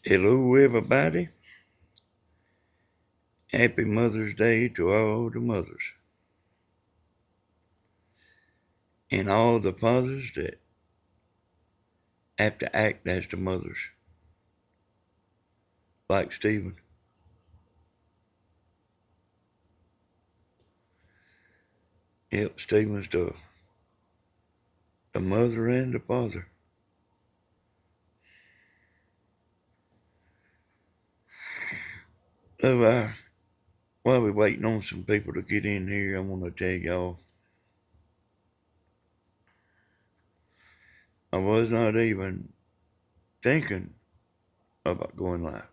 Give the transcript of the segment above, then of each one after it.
Hello, everybody. Happy Mother's Day to all the mothers and all the fathers that have to act as the mothers, like Stephen. Yep, Stephen's the mother and the father. So, while we're waiting on some people to get in here, I want to tell y'all I was not even thinking about going live.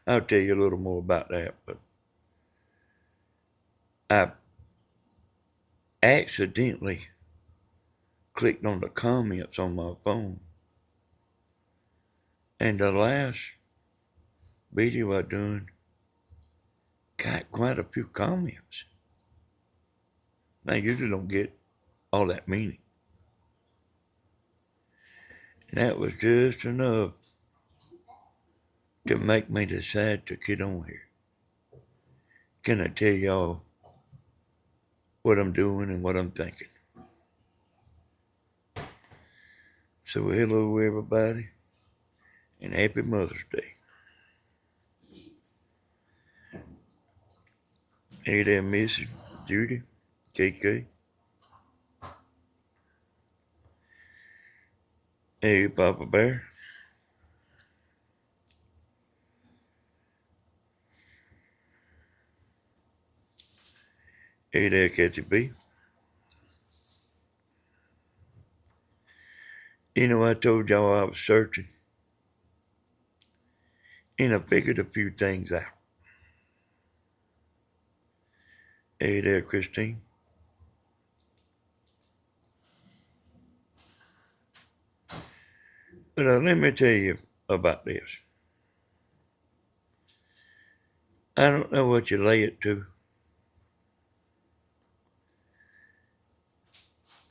I'll tell you a little more about that, but I accidentally clicked on the comments on my phone, and the last video I done got quite a few comments. I usually don't get all that many. And that was just enough to make me decide to get on here. Can I tell y'all what I'm doing and what I'm thinking? So hello everybody and happy Mother's Day. Hey there, Mrs. Judy, KK. Hey, Papa Bear. Hey there, Kathy B. You know, I told y'all I was searching, and I figured a few things out. Hey there, Christine. But let me tell you about this. I don't know what you lay it to.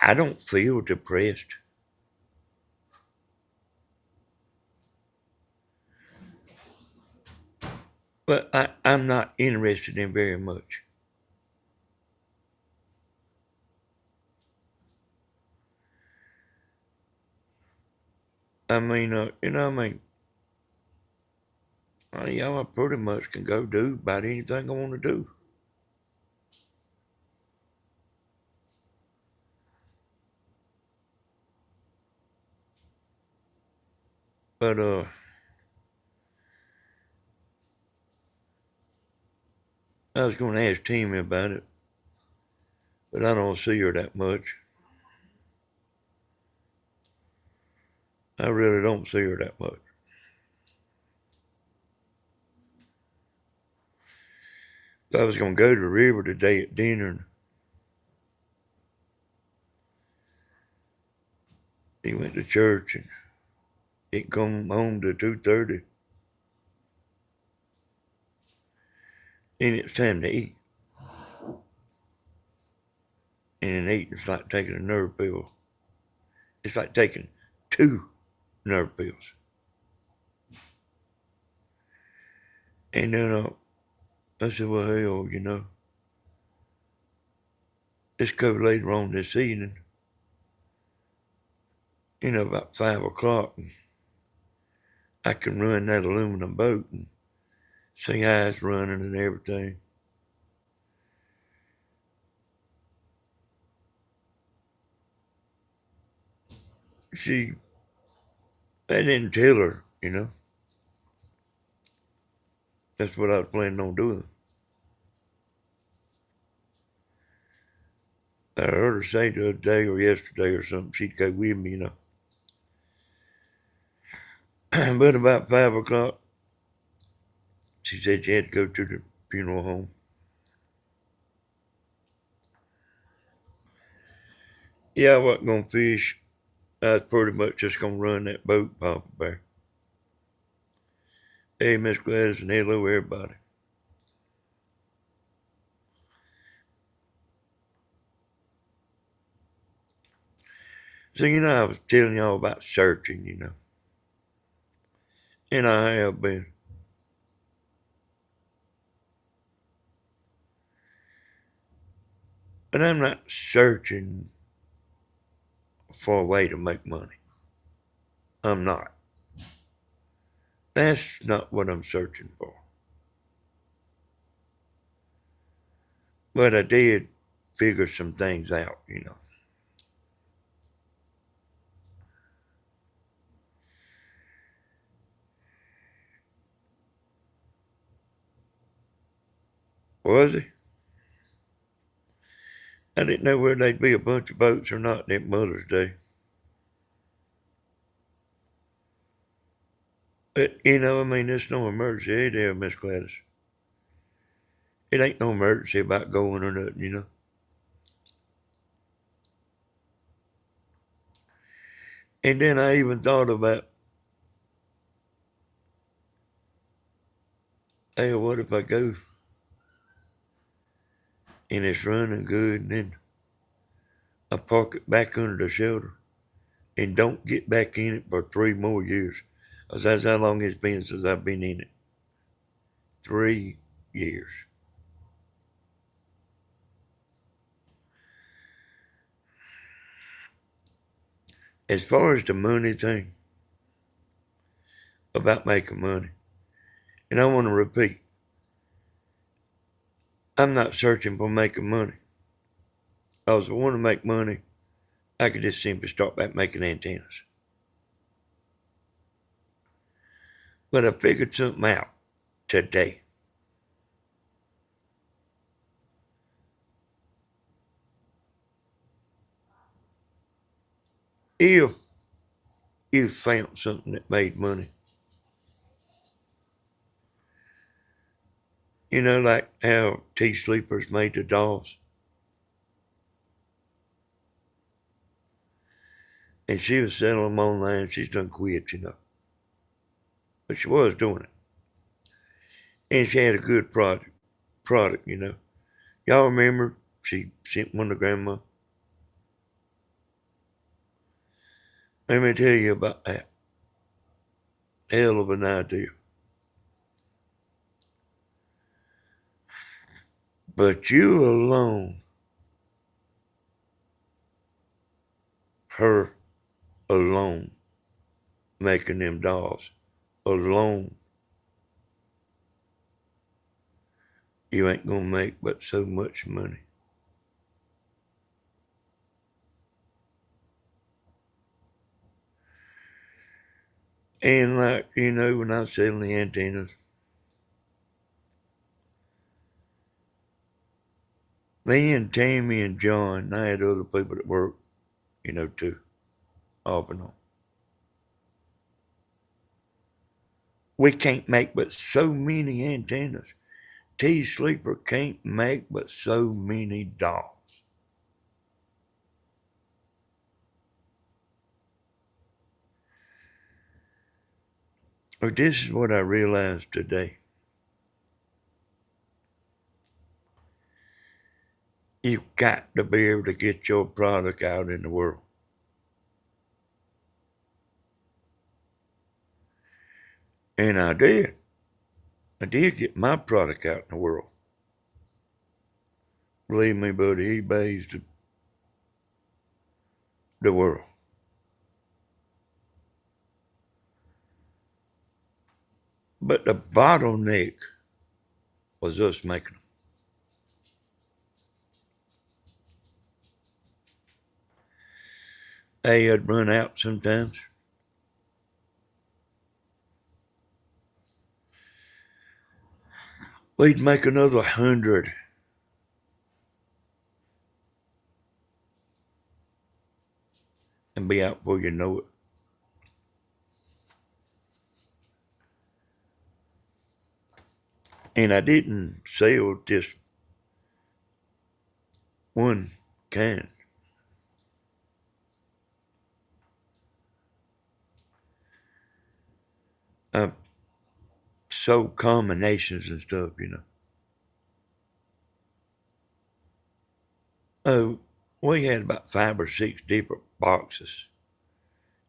I don't feel depressed. But I'm not interested in very much. I mean, y'all pretty much can go do about anything I want to do. But, I was going to ask Timmy about it, but I don't see her that much. I really don't see her that much. I was going to go to the river today at dinner, and he went to church, and he come home to 2:30, and it's time to eat. And eating's like taking a nerve pill. It's like taking 2 nerve pills. And then I said, well, hell, let's go later on this evening, about 5 o'clock. And I can run that aluminum boat and see how it's running and everything. See, I didn't tell her, That's what I was planning on doing. I heard her say the other day or yesterday or something, she'd go with me, But about 5 o'clock, she said she had to go to the funeral home. Yeah, I wasn't going to fish. I was pretty much just going to run that boat, Papa Bear. Hey, Miss Gladys, and hello, everybody. So, I was telling y'all about searching, And I have been. But I'm not searching for a way to make money. I'm not. That's not what I'm searching for. But I did figure some things out, you know. Was he? I didn't know whether they'd be a bunch of boats or not that Mother's Day. But, you know, I mean, it's no emergency. Hey there, Miss Gladys. It ain't no emergency about going or nothing, you know. And then I even thought about, hey, what if I go and it's running good and then I park it back under the shelter and don't get back in it for 3 more years? Because that's how long it's been since I've been in it. 3 years. As far as the money thing, about making money, and I want to repeat, I'm not searching for making money. Because if I want to make money, I could just simply start back making antennas. But I figured something out today. If you found something that made money, you know, like how T Sleepers made the dolls, and she was selling them online. She's done quit, you know, but she was doing it, and she had a good product, you know. Y'all remember she sent one to Grandma? Let me tell you about that. Hell of an idea. But you alone, her alone, making them dolls alone, you ain't gonna make but so much money. And like, you know, when I was selling the antennas, me and Tammy and John, I had other people that worked, you know, too, off and on. We can't make but so many antennas. T Sleeper can't make but so many dolls. But this is what I realized today. You've got to be able to get your product out in the world. And I did. I did get my product out in the world. Believe me, buddy, eBay's the world. But the bottleneck was us making them. They had run out sometimes. We'd make another 100. And be out before you know it. And I didn't sell just one kind. I sold combinations and stuff, you know. Oh, we had about 5 or 6 different boxes.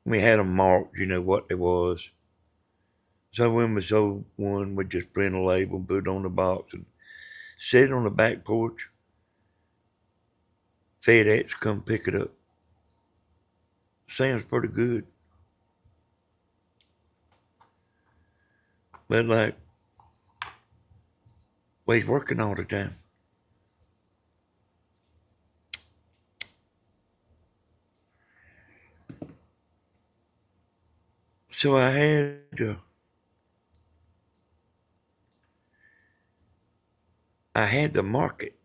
We had them marked, you know, what it was. So when we sold one, we just print a label and put it on the box and sit it on the back porch. FedEx come pick it up. Sounds pretty good. But like, we's working all the time. So I had to market.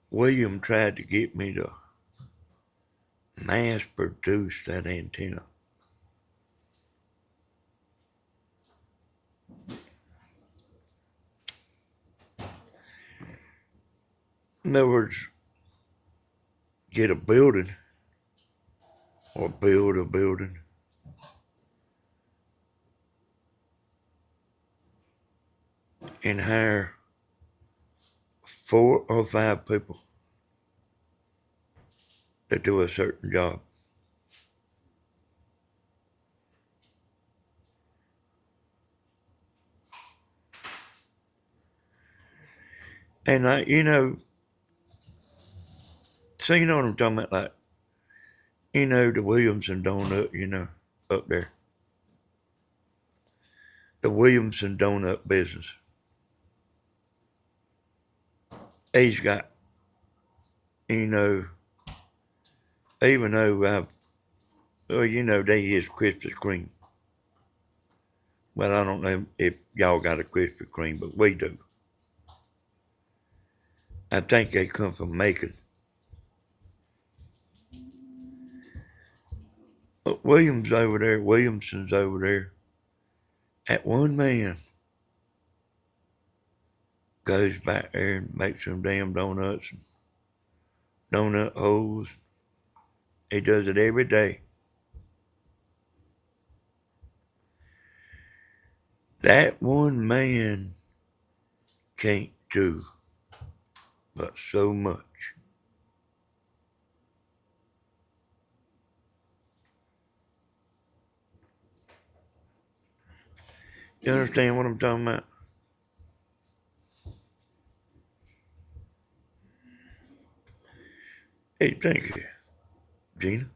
William tried to get me to mass produce that antenna. In other words, get a building or build a building and hire 4 or 5 people to do a certain job. And so you know what I'm talking about, like, the Williamson donut, up there. The Williamson donut business. He's got, even though they use Krispy Kreme. Well, I don't know if y'all got a Krispy Kreme, but we do. I think they come from Macon. But Williamson's over there. That one man goes back there and makes some damn donuts and donut holes. He does it every day. That one man can't do but so much. You understand what I'm talking about? Hey, thank you, Gina.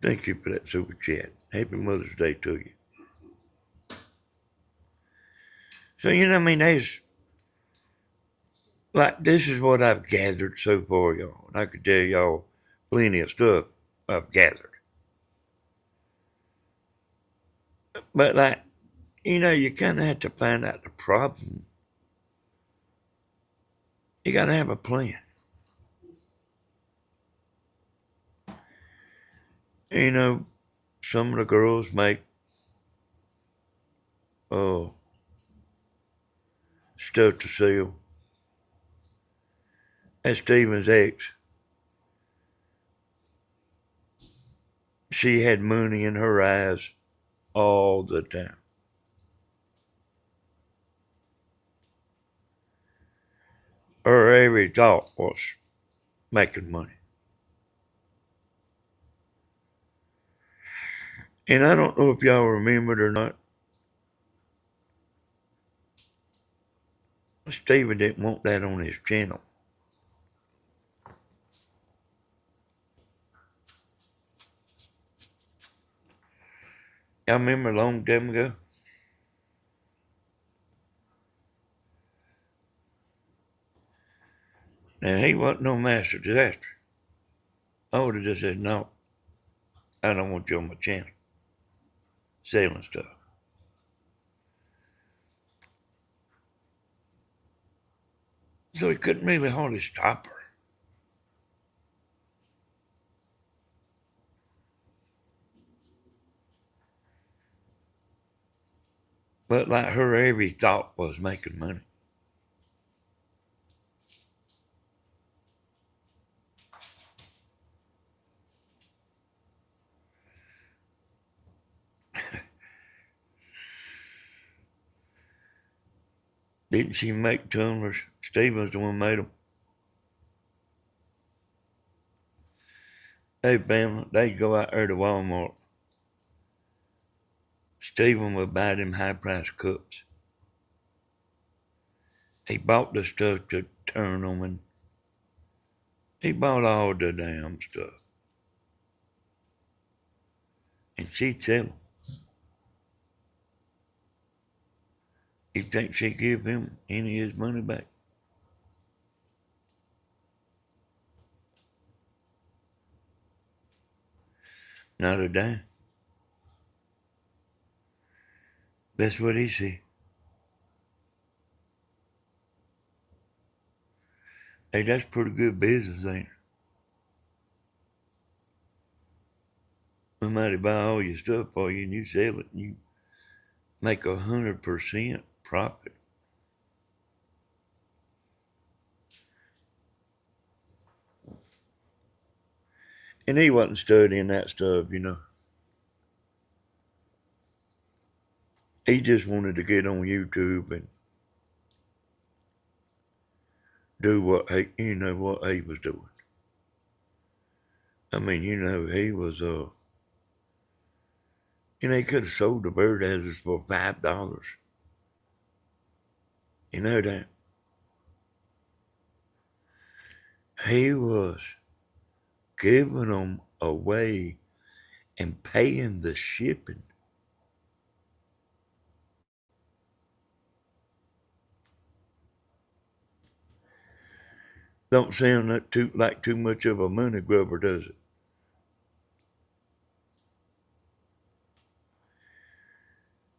Thank you for that super chat. Happy Mother's Day to you. So, this is what I've gathered so far, y'all. And I could tell y'all plenty of stuff I've gathered. But, you kind of have to find out the problem. You got to have a plan. Some of the girls make stuff to sell. And Steven's ex, she had money in her eyes all the time. Her every thought was making money. And I don't know if y'all remember it or not. Steven didn't want that on his channel. Y'all remember a long time ago? Now, he wasn't no master disaster. I would have just said, no, I don't want you on my channel selling stuff. So he couldn't really hardly stop her. But her every thought was making money. Didn't she make tumblers? Steve was the one who made them. Hey, Bama, they'd go out there to Walmart. Stephen would buy them high-priced cups. He bought the stuff to turn them, and he bought all the damn stuff. And she'd sell them. You think she'd give him any of his money back? Not a dime. That's what he said. Hey, that's pretty good business, ain't it? Somebody buy all your stuff for you and you sell it and you make 100% profit. And he wasn't studying that stuff, you know. He just wanted to get on YouTube and do what he was doing. I mean, he was he could have sold the birdhouses for $5. You know that. He was giving them away and paying the shipping. Don't sound like too much of a money grubber, does it?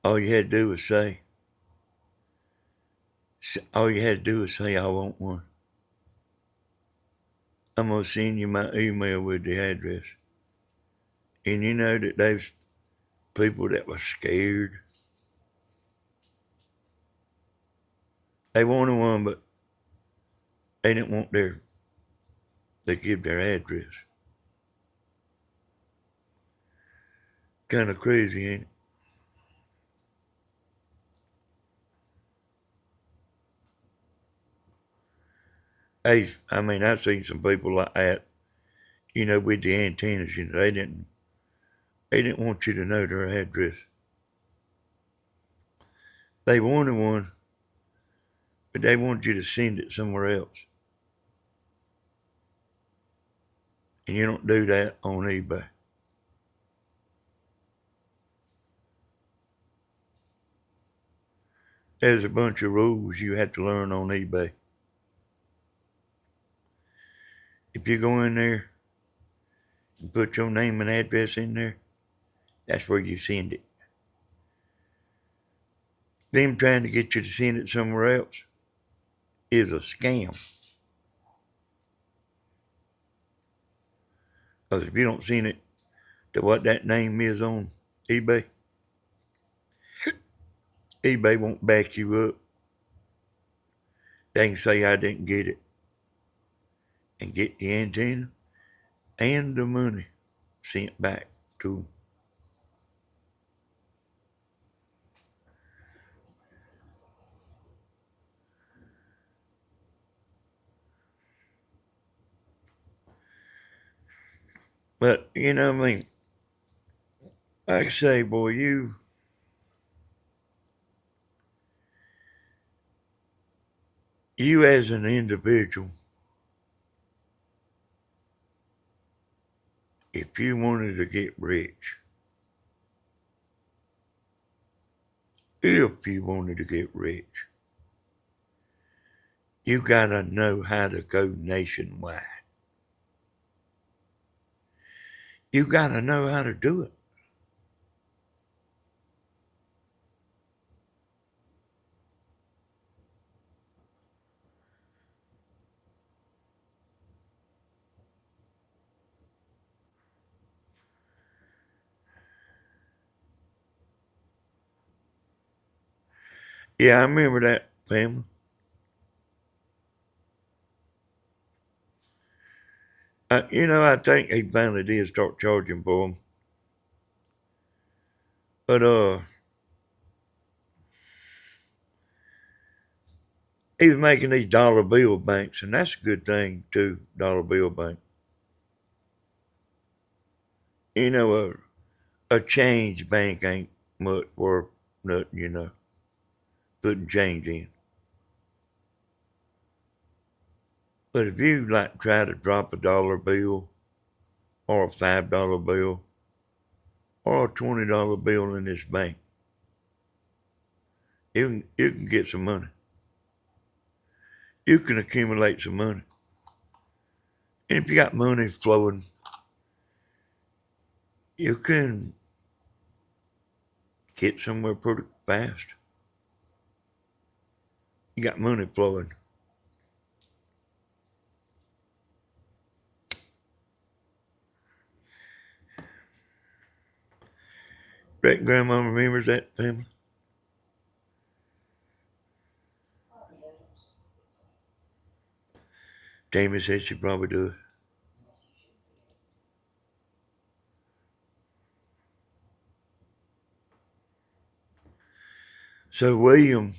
All you had to do was say, I want one. I'm going to send you my email with the address. And you know that there's people that were scared. They wanted one, but they didn't want to give their address. Kind of crazy, ain't it? I've seen some people like that, with the antennas, they didn't want you to know their address. They wanted one, but they wanted you to send it somewhere else. And you don't do that on eBay. There's a bunch of rules you have to learn on eBay. If you go in there and put your name and address in there, that's where you send it. Them trying to get you to send it somewhere else is a scam. Because if you don't send it to what that name is on eBay, eBay won't back you up. They can say I didn't get it and get the antenna and the money sent back to them. But, like I say, boy, you as an individual, if you wanted to get rich, you gotta know how to go nationwide. You gotta know how to do it. Yeah, I remember that, family. I think he finally did start charging for them. But he was making these dollar bill banks, and that's a good thing too, dollar bill bank. You know, a change bank ain't much worth nothing, putting change in. But if you like try to drop $1 bill or a $5 bill or a $20 bill in this bank, you can get some money. You can accumulate some money. And if you got money flowing, you can get somewhere pretty fast. You got money flowing. Great grandma remembers that family. Jamie said she probably does. So William,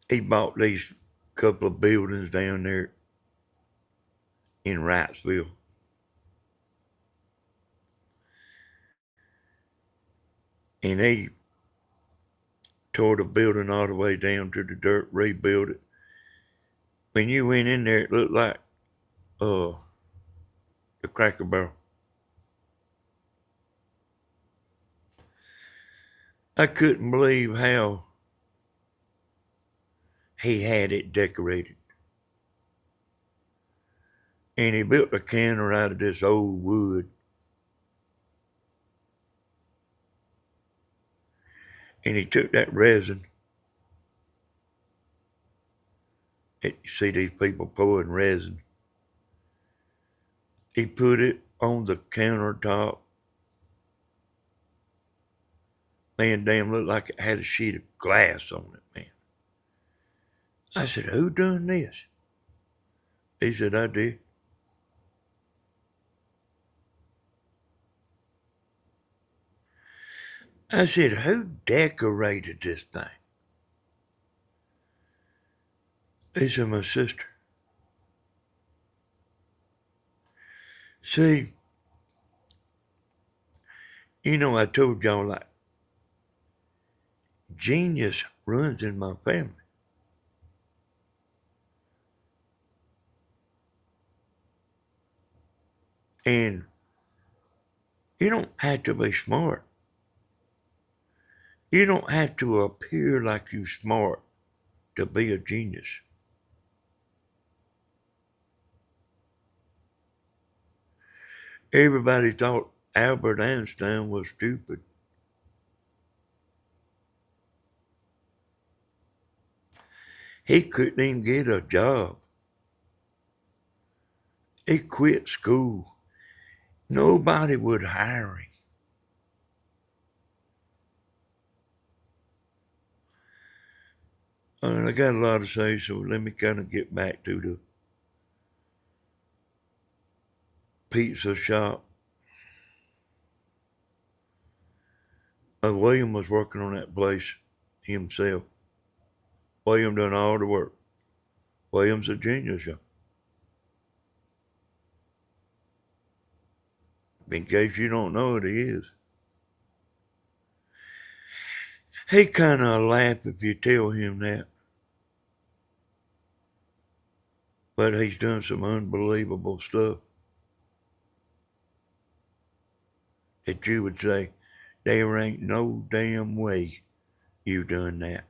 he bought these couple of buildings down there in Wrightsville. And they tore the building all the way down to the dirt, rebuilt it. When you went in there, it looked like the Cracker Barrel. I couldn't believe how he had it decorated. And he built a canner out of this old wood. And he took that resin. You see these people pouring resin. He put it on the countertop. Man, damn, looked like it had a sheet of glass on it, man. I said, who done this? He said, I did. I said, who decorated this thing? He said, my sister. See, I told y'all like genius runs in my family. And you don't have to be smart. You don't have to appear like you smart to be a genius. Everybody thought Albert Einstein was stupid. He couldn't even get a job. He quit school. Nobody would hire him. And I got a lot to say, so let me kind of get back to the pizza shop. William was working on that place himself. William done all the work. William's a genius, y'all. In case you don't know it, he is. He kind of laugh if you tell him that. But he's done some unbelievable stuff that you would say, there ain't no damn way you done that.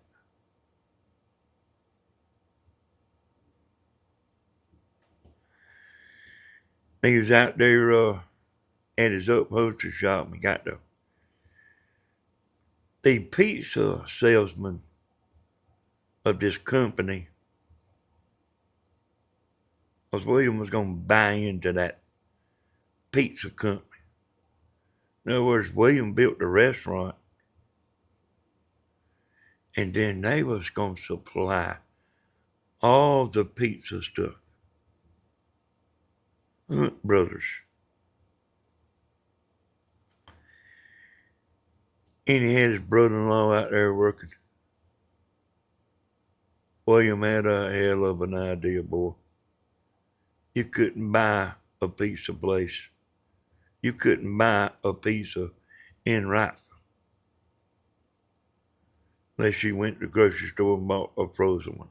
He was out there at his upholstery shop and got the pizza salesman of this company, because William was going to buy into that pizza company. In other words, William built the restaurant, and then they was going to supply all the pizza stuff. Hunt Brothers. And he had his brother-in-law out there working. William had a hell of an idea, boy. You couldn't buy a piece of place. You couldn't buy a piece of in rifle unless you went to the grocery store and bought a frozen one.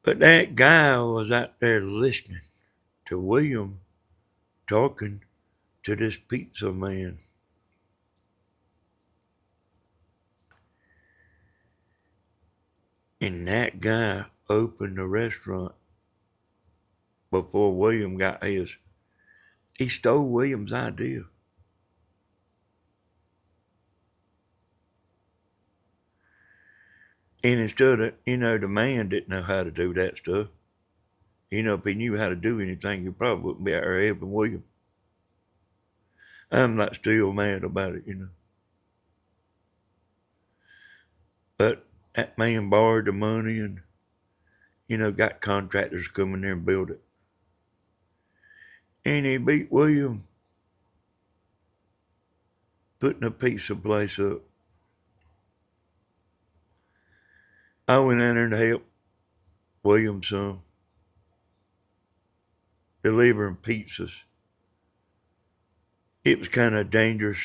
But that guy was out there listening to William talking to this pizza man. And that guy opened the restaurant before William got his. He stole William's idea. And instead of, the man didn't know how to do that stuff. If he knew how to do anything, he probably wouldn't be out there helping William. I'm not still mad about it. But that man borrowed the money and, got contractors come in there and build it. And he beat William putting a pizza place up. I went in there to help William some, delivering pizzas. It was kind of dangerous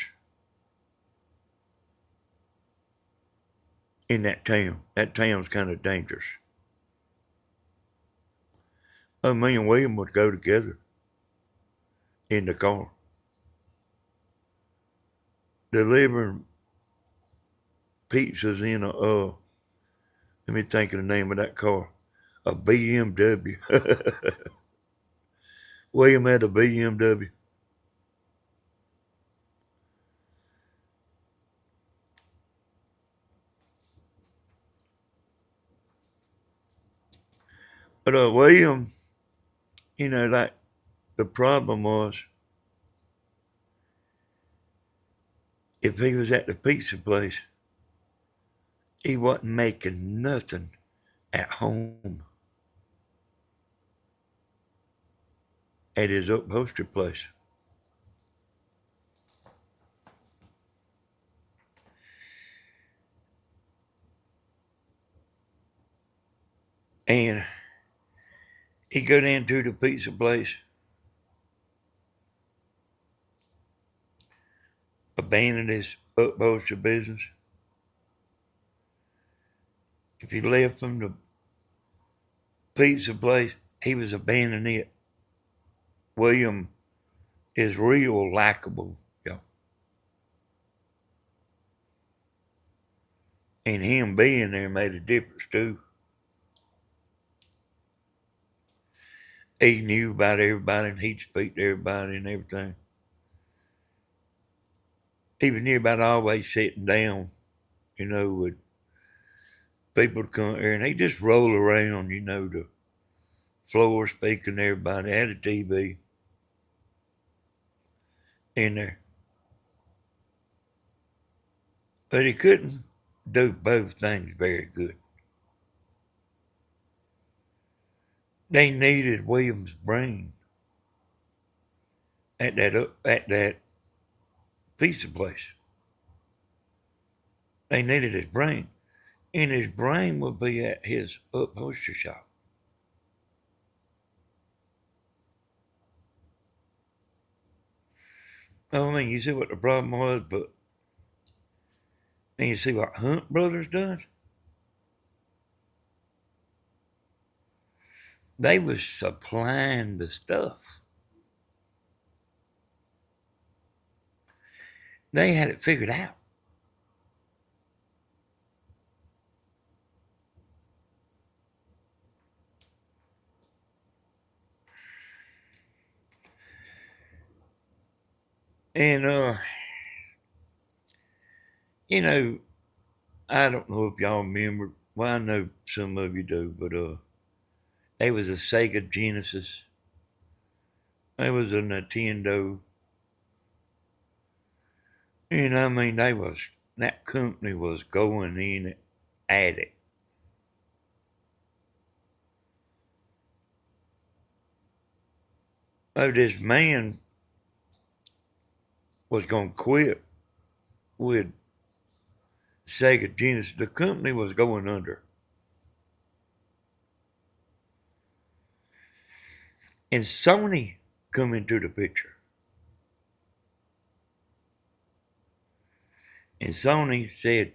in that town. That town's kind of dangerous. Me and William would go together in the car, delivering pizzas in let me think of the name of that car, a BMW. William had a BMW. But William, like the problem was, if he was at the pizza place, he wasn't making nothing at home at his upholstery place. And he'd go down to the pizza place, abandon his upholstery business. If he left from the pizza place, he was abandoning it. William is real likable, and him being there made a difference too. He knew about everybody and he'd speak to everybody and everything. He was knew about always sitting down, with people to come here, and he'd just roll around, the floor speaking to everybody, had a TV in there. But he couldn't do both things very good. They needed William's brain at that pizza place. They needed his brain. And his brain would be at his upholstery shop. I mean, you see what the problem was, but then you see what Hunt Brothers done? They was supplying the stuff. They had it figured out. And, I don't know if y'all remember. Well, I know some of you do, but there was a Sega Genesis. There was a Nintendo. And I mean, that company was going in at it. Oh, this man was going to quit with Sega Genesis. The company was going under. And Sony come into the picture. And Sony said,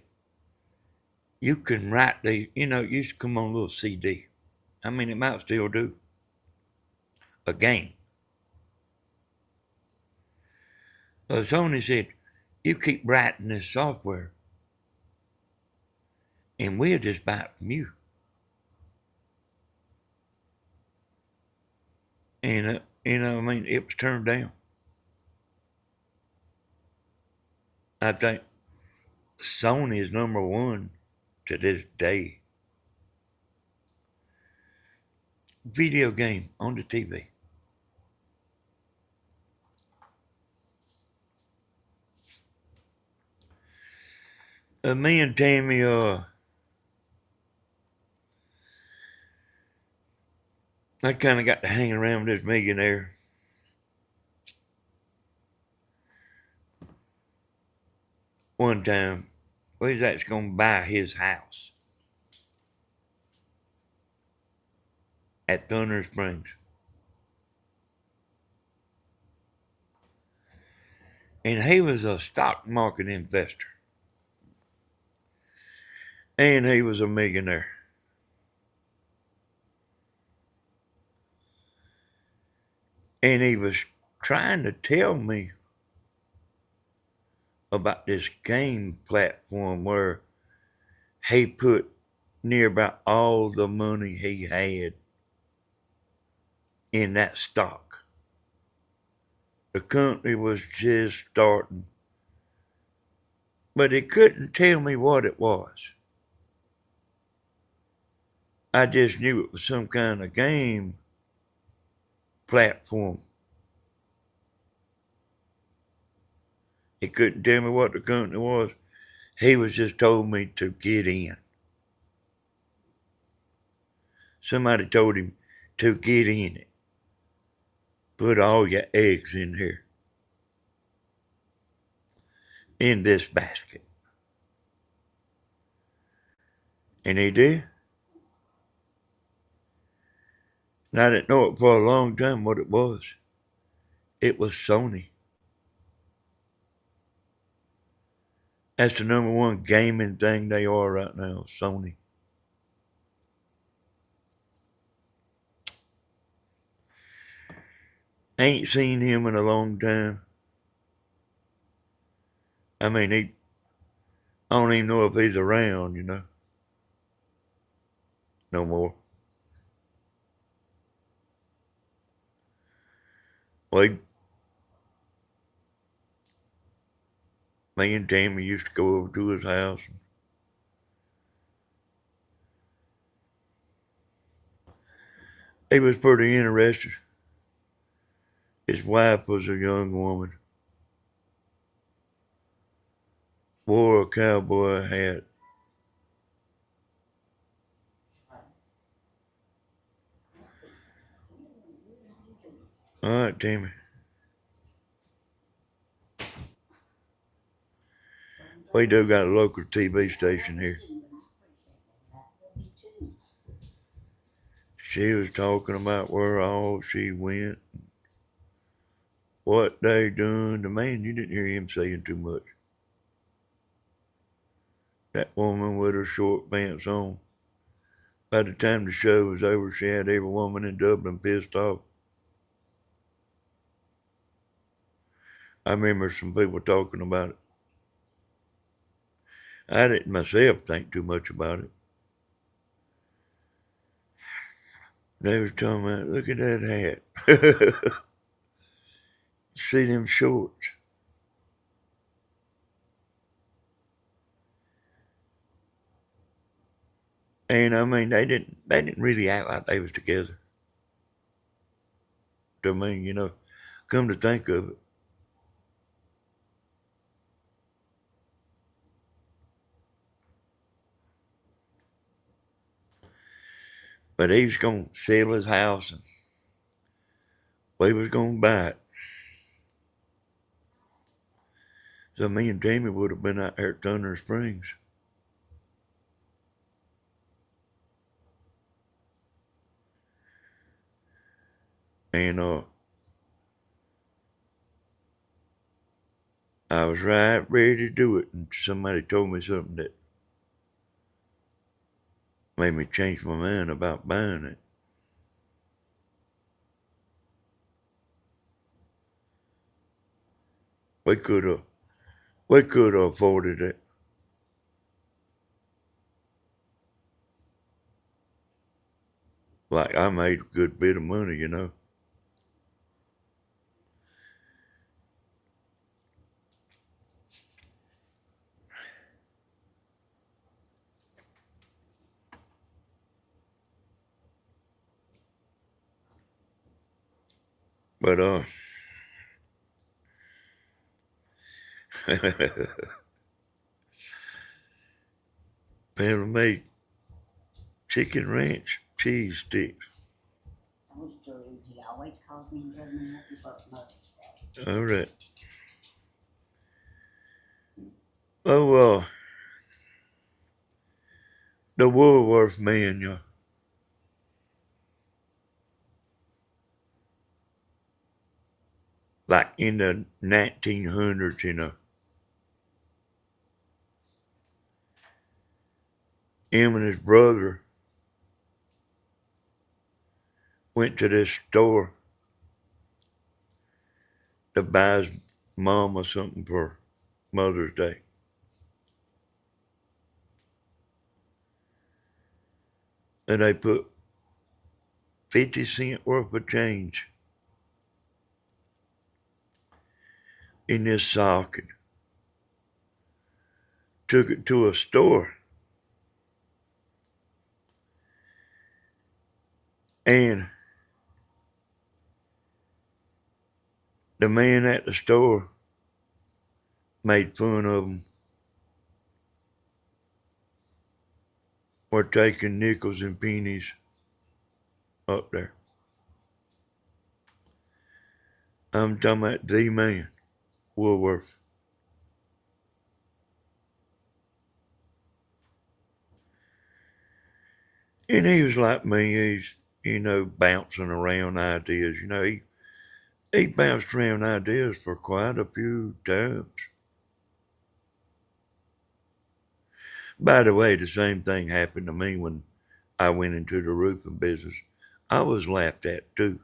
you can write the, it used to come on a little CD. I mean, it might still do. A game. Sony said, you keep writing this software and we'll just buy it from you. And, it was turned down. I think Sony is number one to this day. Video game on the TV. Me and Tammy, I kind of got to hang around with this millionaire. One time, we was actually going to buy his house at Thunder Springs. And he was a stock market investor. And he was a millionaire. And he was trying to tell me about this game platform where he put near about all the money he had in that stock. The company was just starting, but he couldn't tell me what it was. I just knew it was some kind of game platform. He couldn't tell me what the company was. He was just told me to get in. Somebody told him to get in it. Put all your eggs in here. In this basket. And he did. And I didn't know it for a long time what it was. It was Sony. That's the number one gaming thing they are right now, Sony. Ain't seen him in a long time. I mean, I don't even know if he's around, no more. Well, me and Tammy used to go over to his house. He was pretty interested. His wife was a young woman. Wore a cowboy hat. All right, Tammy. We do got a local TV station here. She was talking about where all she went, what they done. The man, you didn't hear him saying too much. That woman with her short pants on. By the time the show was over, she had every woman in Dublin pissed off. I remember some people talking about it. I didn't myself think too much about it. They was talking about, look at that hat. See them shorts. And I mean, they didn't really act like they was together. To me, come to think of it. But he was going to sell his house and we was going to buy it. So me and Tammy would have been out there at Thunder Springs. And I was right ready to do it, and somebody told me something that made me change my mind about buying it. We could have afforded it. Like, I made a good bit of money, you know. But Pamela made chicken ranch cheese sticks. Those two, he always calls me and tells me happy Mother's Day. All right. Oh, the Woolworth man, you know, like in the 1900s, you know, him and his brother went to this store to buy his mama something for Mother's Day. And they put 50 cents worth of change in this sock and took it to a store. And the man at the store made fun of them for taking nickels and pennies up there. I'm talking about the man, Woolworth. And he was like me. He's, you know, bouncing around ideas. You know, he bounced around ideas for quite a few times. By the way, the same thing happened to me when I went into the roofing business. I was laughed at too.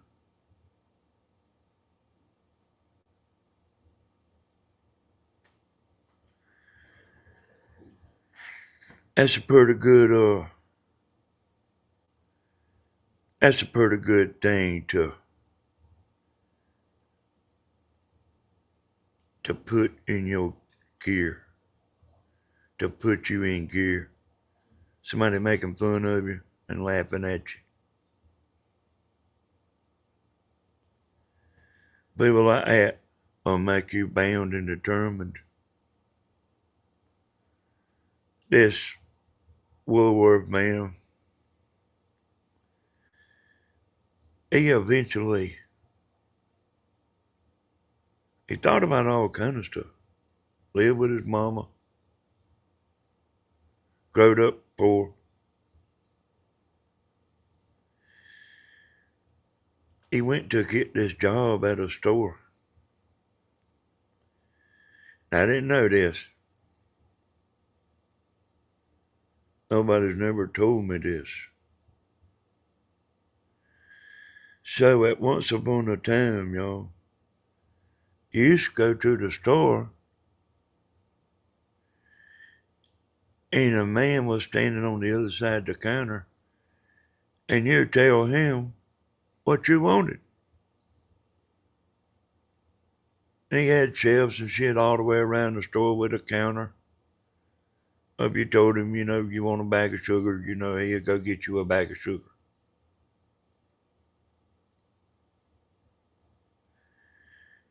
That's a pretty good that's a pretty good thing to put in your gear. To put you in gear. Somebody making fun of you and laughing at you. People like that will make you bound and determined. This Woolworth man, he eventually, he thought about all kind of stuff. Lived with his mama, growed up poor. He went to get this job at a store. I didn't know this. Nobody's never told me this. So at once upon a time, y'all, you used to go to the store and a man was standing on the other side of the counter and you'd tell him what you wanted. And he had shelves and shit all the way around the store with a counter. If you told him, you know, you want a bag of sugar, you know, he'll go get you a bag of sugar.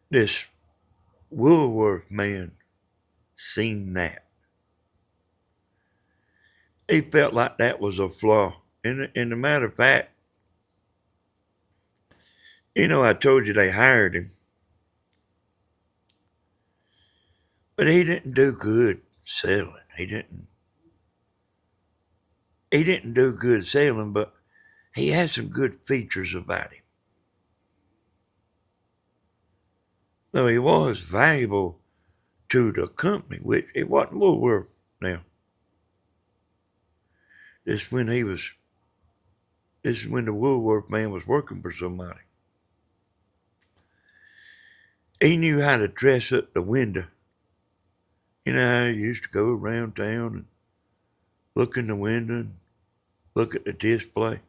This Woolworth man seen that. He felt like that was a flaw. And a matter of fact, you know, I told you they hired him, but he didn't do good selling. He didn't do good selling, but he had some good features about him. though he was valuable to the company, which it wasn't Woolworth now. This is when the Woolworth man was working for somebody. He knew how to dress up the window. You know how you used to go around town and look in the window and look at the display.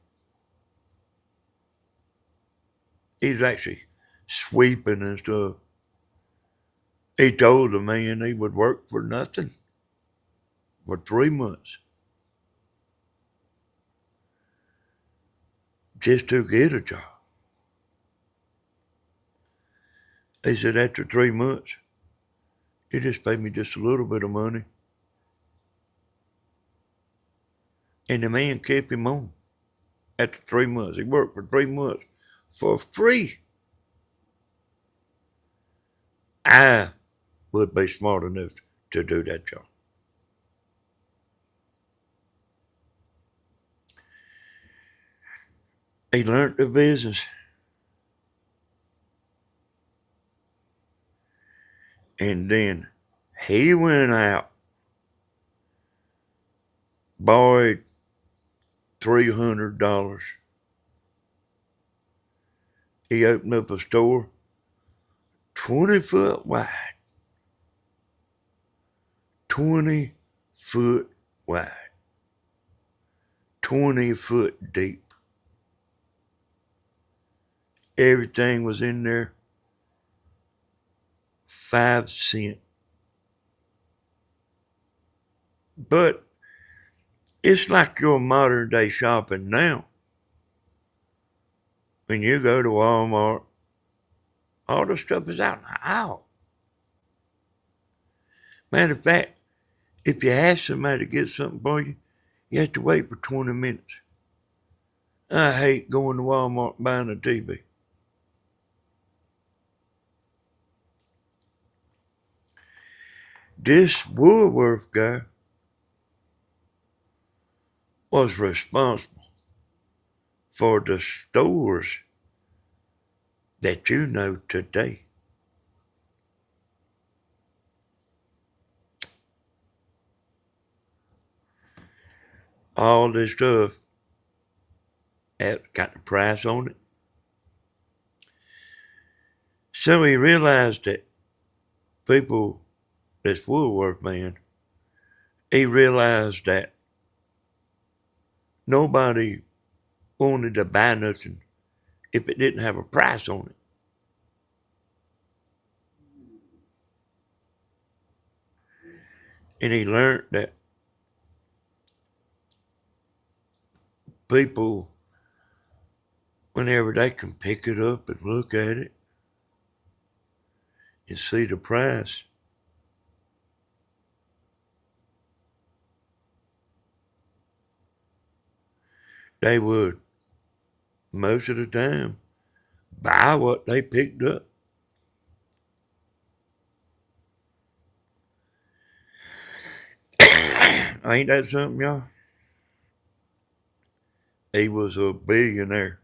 He was actually sweeping and stuff. He told the man he would work for nothing for 3 months just to get a job. He said, after 3 months, you just pay me just a little bit of money. And the man kept him on after 3 months. He worked for 3 months for free. I would be smart enough to do that job. He learned the business. And then he went out, borrowed $300. He opened up a store 20 foot wide. 20 foot wide. 20 foot deep. Everything was in there 5 cents. But it's like your modern day shopping now. When you go to Walmart, all the stuff is out in the aisle. Matter of fact, if you ask somebody to get something for you, you have to wait for 20 minutes. I hate going to Walmart and buying a TV. This Woolworth guy was responsible for the stores that you know today. All this stuff got the price on it. So he realized that people, this Woolworth man, he realized that nobody wanted to buy nothing if it didn't have a price on it. And he learned that people, whenever they can pick it up and look at it and see the price, they would, most of the time, buy what they picked up. Ain't that something, y'all? He was a billionaire.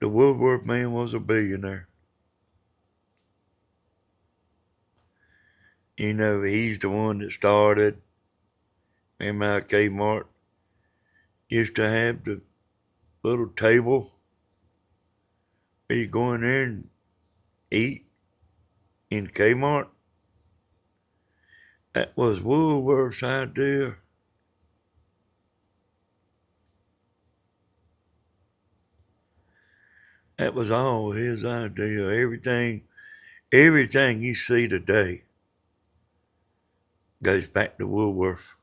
The Woolworth man was a billionaire. You know, he's the one that started Kmart. Used to have the little table where you go in there and eat in Kmart. That was Woolworth's idea. That was all his idea. Everything you see today goes back to Woolworth.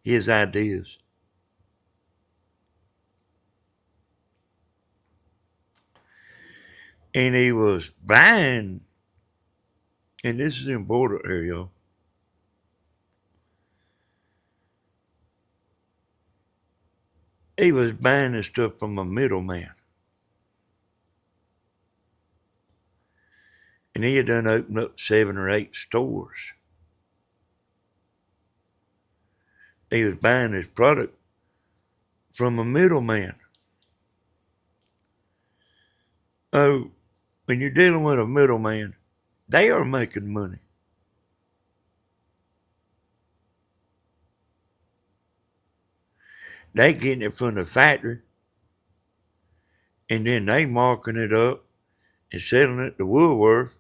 His ideas. And he was buying, and this is important here, y'all. He was buying this stuff from a middleman. And he had done opened up 7 or 8 stores. He was buying his product from a middleman. Oh, when you're dealing with a middleman, they are making money. They getting it from the factory, and then they marking it up and selling it to Woolworth.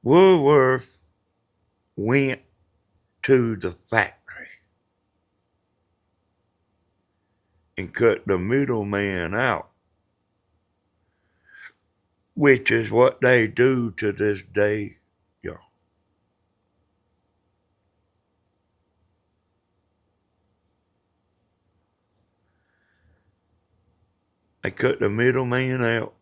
Woolworth went to the factory and cut the middleman out, which is what they do to this day, y'all. They cut the middleman out.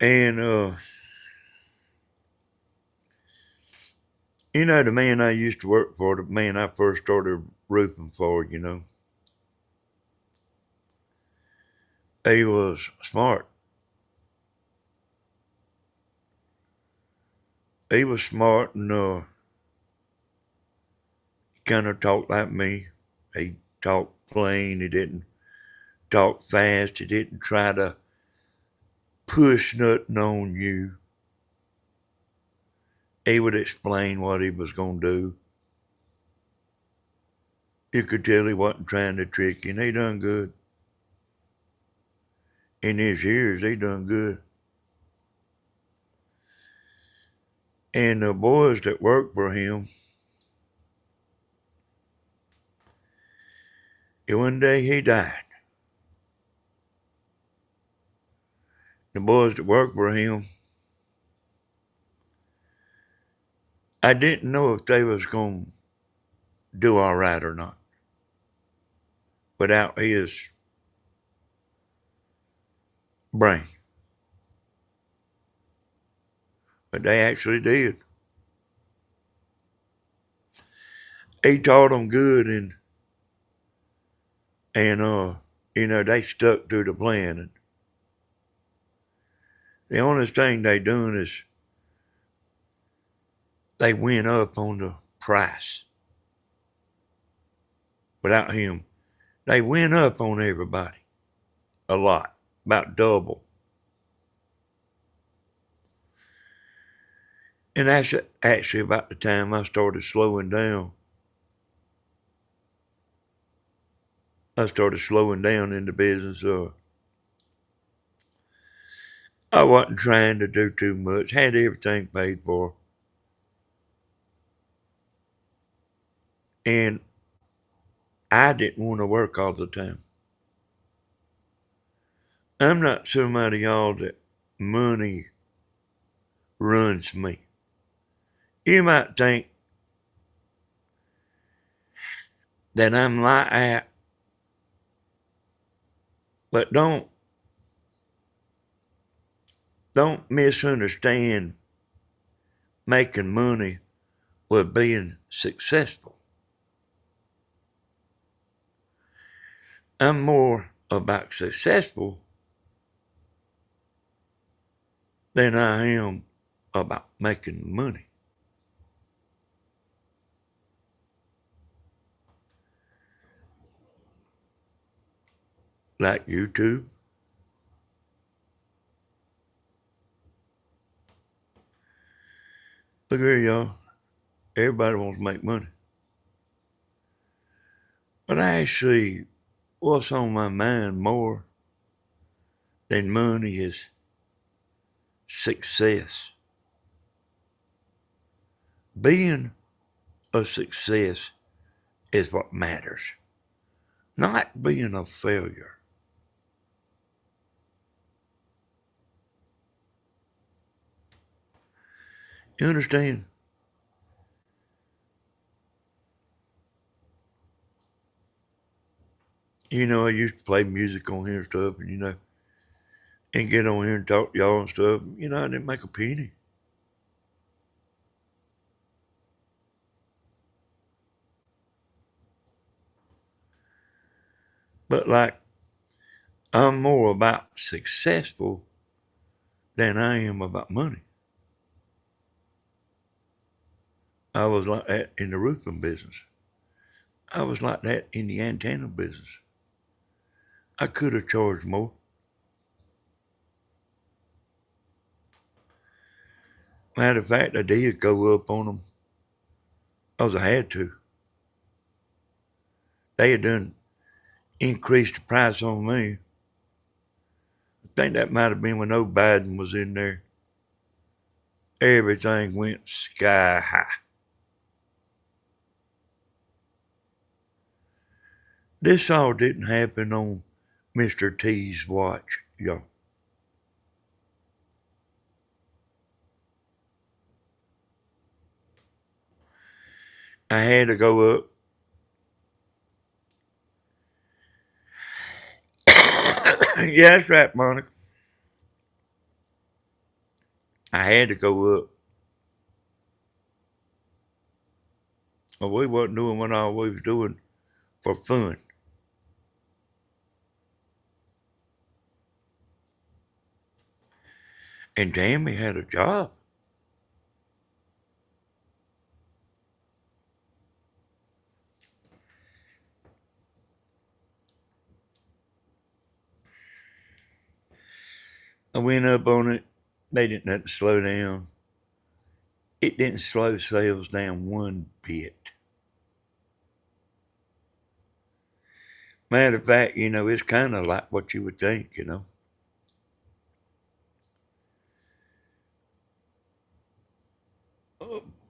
And, you know, the man I used to work for, the man I first started roofing for, you know, he was smart. He was smart and kind of talked like me. He talked plain. He didn't talk fast. He didn't try to push nothing on you. He would explain what he was going to do. You could tell he wasn't trying to trick you, and he done good. In his years, he done good. And the boys that worked for him, and one day he died. The boys that worked for him, I didn't know if they was going to do all right or not without his brain. But they actually did. He taught them good, and you know, they stuck to the plan. And the only thing they done is they went up on the price. Without him, they went up on everybody a lot, about double. And that's actually about the time I started slowing down. I started slowing down in the business. I wasn't trying to do too much, had everything paid for. And I didn't want to work all the time. I'm not somebody, y'all, that money runs me. You might think that I'm like that, but don't misunderstand making money with being successful. I'm more about successful than I am about making money. Like YouTube. Look here, y'all. Everybody wants to make money. But actually, what's on my mind more than money is success. Being a success is what matters, not being a failure. You understand? You know, I used to play music on here and stuff, and, you know, and get on here and talk to y'all and stuff. You know, I didn't make a penny. But, like, I'm more about successful than I am about money. I was like that in the roofing business. I was like that in the antenna business. I could have charged more. Matter of fact, I did go up on them because I had to. They had done increased the price on me. I think that might have been when old Biden was in there. Everything went sky high. This all didn't happen on Mr. T's watch, y'all. I had to go up. Yeah, that's right, Monica. I had to go up. Well, we wasn't doing what all we was doing for fun. And Jamie had a job. I went up on it. They didn't let it slow down. It didn't slow sales down one bit. Matter of fact, it's kind of like what you would think,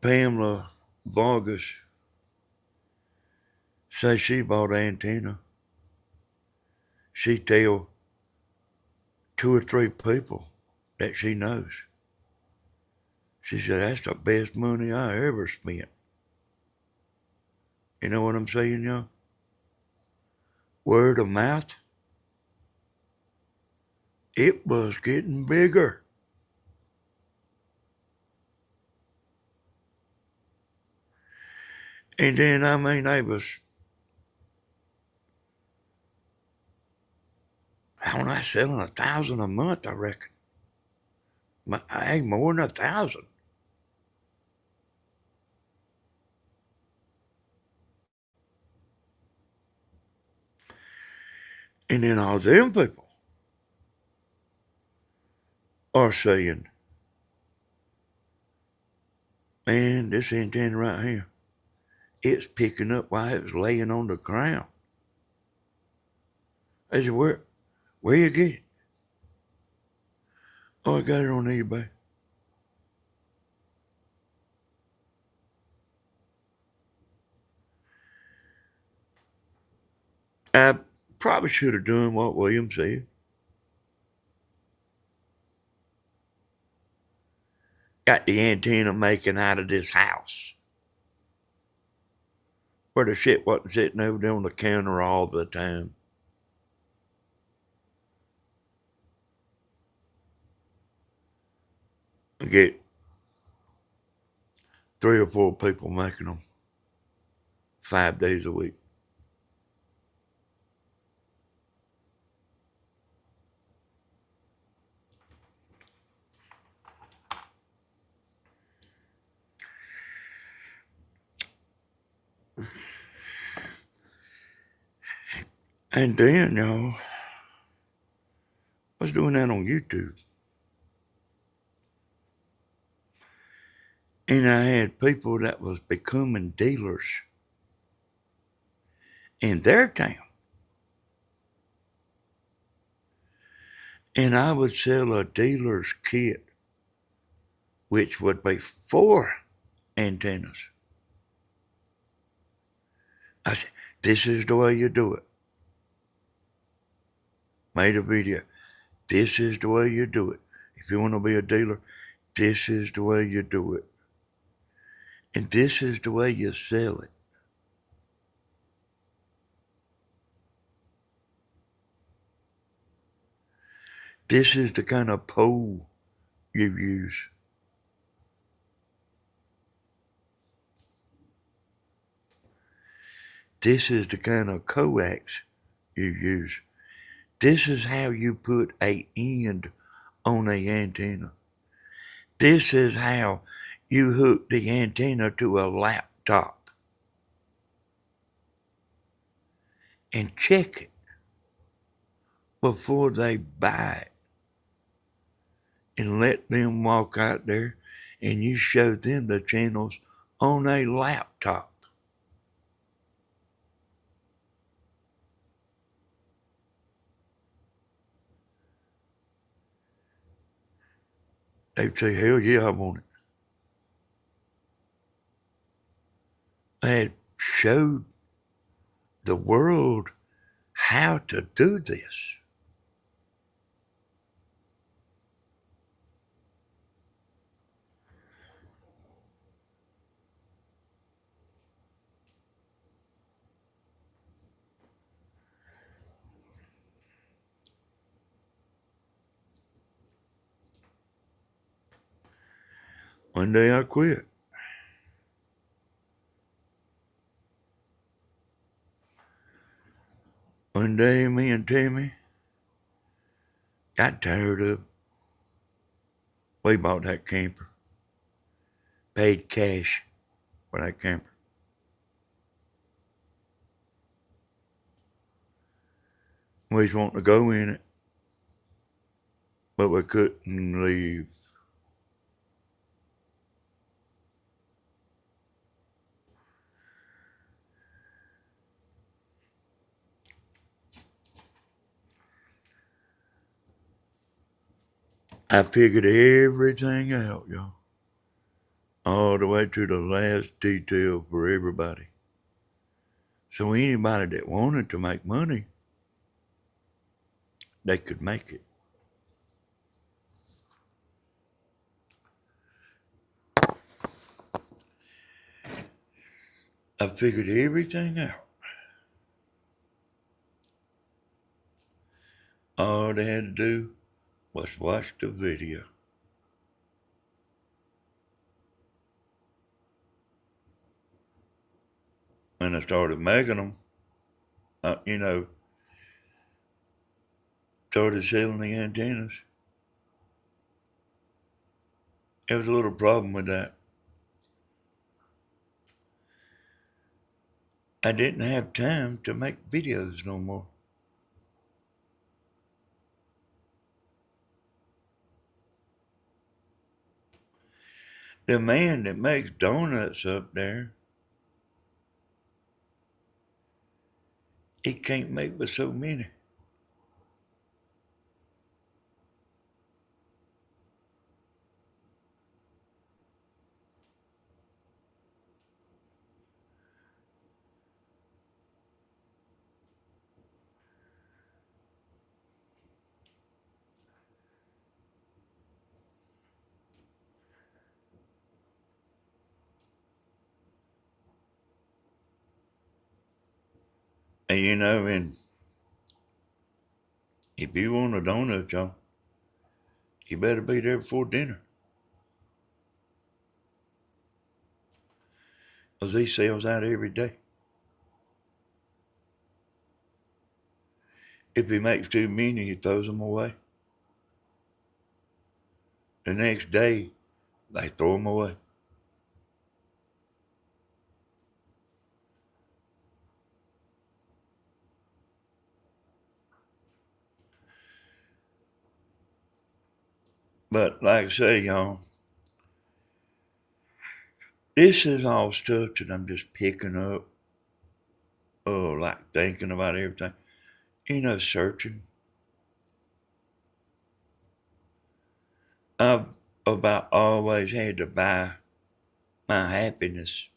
Pamela Vargas says she bought an antenna. She tell 2 or 3 people that she knows. She said, that's the best money I ever spent. You know what I'm saying, y'all? Word of mouth. It was getting bigger. And then, they was, I don't know, selling 1,000 a month, I reckon. Hey, more than 1,000. And then all them people are saying, man, this antenna right here, it's picking up while it was laying on the ground. I said, where you get it? Oh, I got it on eBay. I probably should have done what William said. Got the antenna making out of this house. Where the shit wasn't sitting over there on the counter all the time. I get 3 or 4 people making them 5 days a week. And then, y'all, I was doing that on YouTube. And I had people that was becoming dealers in their town. And I would sell a dealer's kit, which would be 4 antennas. I said, this is the way you do it. Made a video. This is the way you do it. If you want to be a dealer, this is the way you do it. And this is the way you sell it. This is the kind of pole you use. This is the kind of coax you use. This is how you put an end on a antenna. This is how you hook the antenna to a laptop. and check it before they buy it, and let them walk out there and you show them the channels on a laptop. They'd say, hell yeah, I want it. They had showed the world how to do this. One day I quit. One day me and Tammy got tired of it. We bought that camper. Paid cash for that camper. We just wanted to go in it, but we couldn't leave. I figured everything out, y'all. All the way to the last detail for everybody. So anybody that wanted to make money, they could make it. I figured everything out. All they had to do was watch the video. And I started making them, started selling the antennas. There was a little problem with that. I didn't have time to make videos no more. The man that makes donuts up there, he can't make but so many. And if you want a donut, y'all, you better be there before dinner. 'Cause he sells out every day. If he makes too many, he throws them away. The next day, they throw them away. But like I say, y'all, this is all stuff that I'm just picking up. Like thinking about everything. Searching. I've about always had to buy my happiness.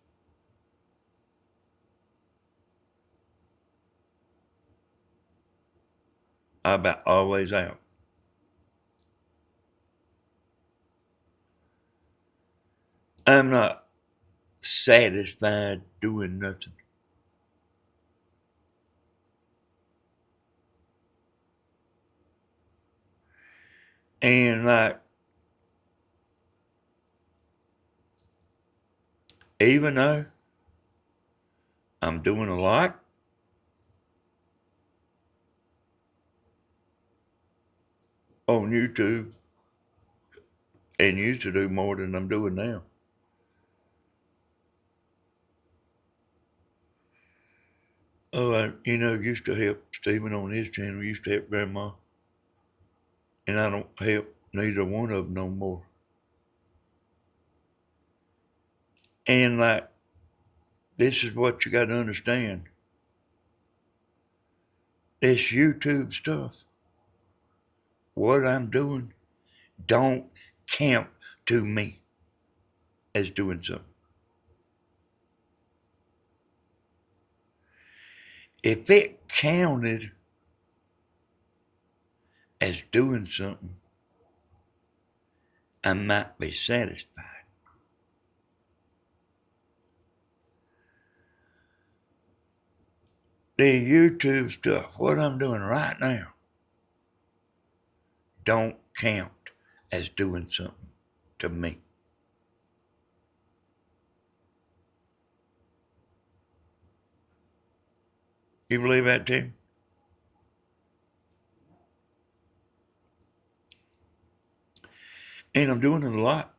I about always have. I'm not satisfied doing nothing. And like, even though I'm doing a lot, on YouTube and used to do more than I'm doing now. Oh, used to help Stephen on his channel, used to help Grandma. And I don't help neither one of them no more. And like, this is what you got to understand. This YouTube stuff, what I'm doing, don't count to me as doing something. If it counted as doing something, I might be satisfied. The YouTube stuff, what I'm doing right now, don't count as doing something to me. You believe that, Tim? And I'm doing it a lot.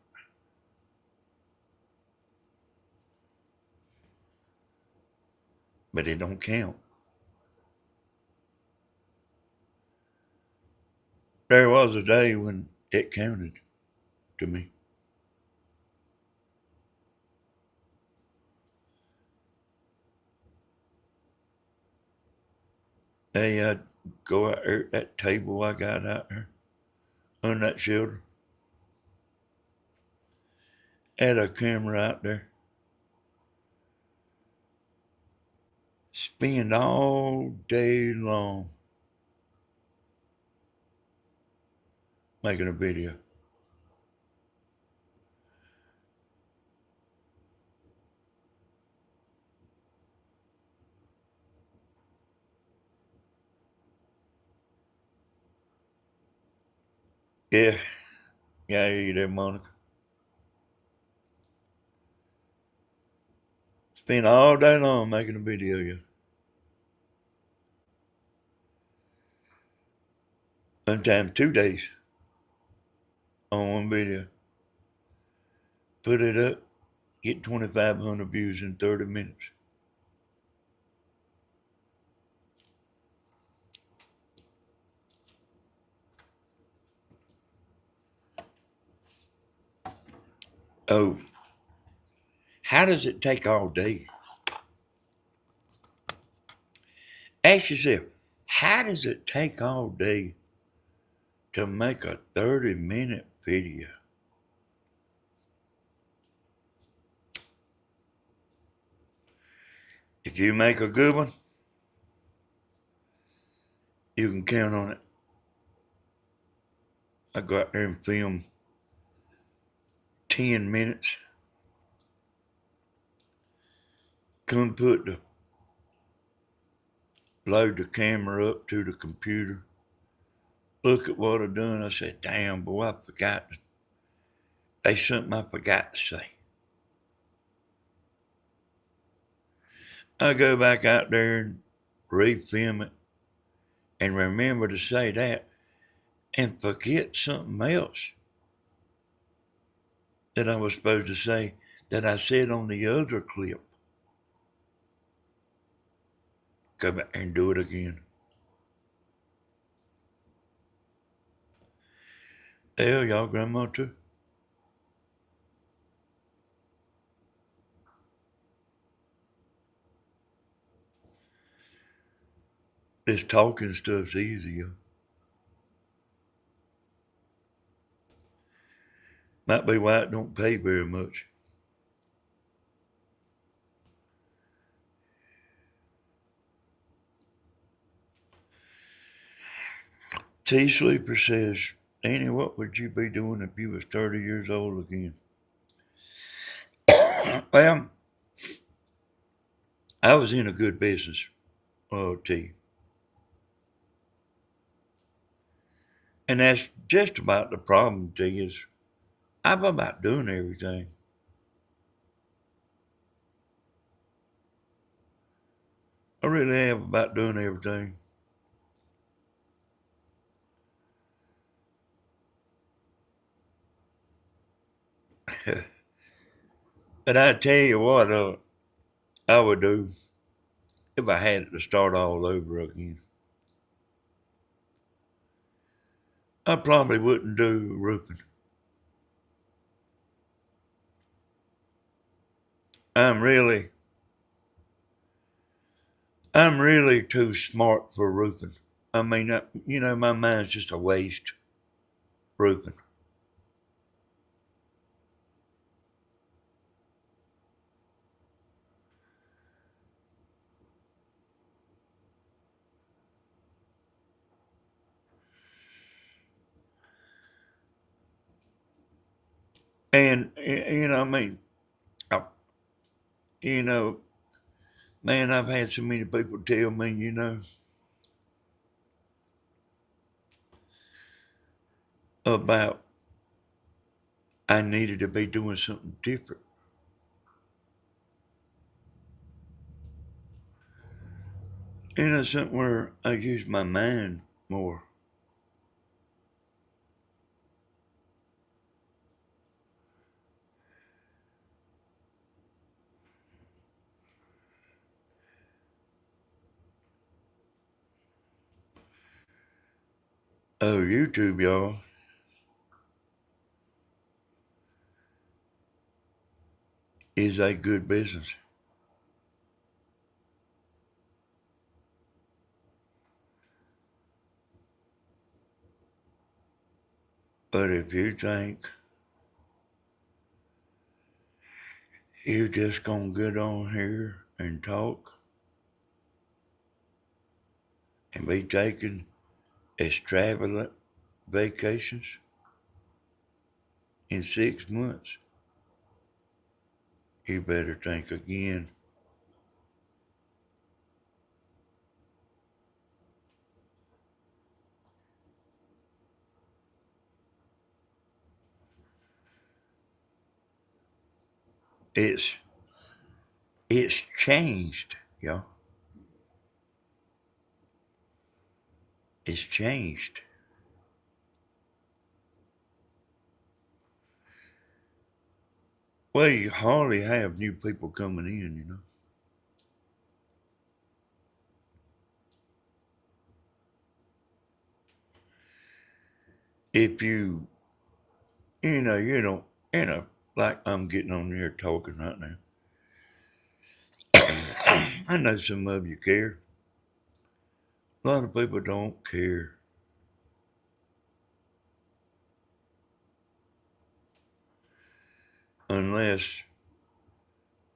But it don't count. There was a day when it counted to me. Hey, I'd go out there at that table I got out there on that shelter. Had a camera out there. Spend all day long making a video. Yeah, I hear you there, Monica. Spend all day long making a video, yeah. Sometimes 2 days on one video. Put it up, get 2,500 views in 30 minutes. Oh, how does it take all day? Ask yourself, how does it take all day to make a 30-minute video? If you make a good one, you can count on it. I go out there and film 10 minutes. Come load the camera up to the computer. Look at what I've done. I said, damn, boy, there's something I forgot to say. I go back out there and re-film it and remember to say that and forget something else that I was supposed to say that I said on the other clip. Go back and do it again. Hell, y'all grandma too. This talking stuff's easier. Might be why it don't pay very much. T Sleeper says, Danny, what would you be doing if you was 30 years old again? Well, I was in a good business, T. And that's just about the problem, T, is I'm about doing everything. I really am about doing everything. And I tell you what, I would do. if I had it to start all over again, I probably wouldn't do roofing. I'm really too smart for roofing. I mean, my mind's just a waste roofing. And, I mean, I, you know, man, I've had so many people tell me, about I needed to be doing something different. Something where I use my mind more. Oh, YouTube, y'all, is a good business. But if you think you're just gonna get on here and talk and be taking extravagant vacations in 6 months, you better think again. It's it's changed, y'all. It's changed. Well, you hardly have new people coming in. If you don't, like I'm getting on here talking right now. I know some of you care. A lot of people don't care unless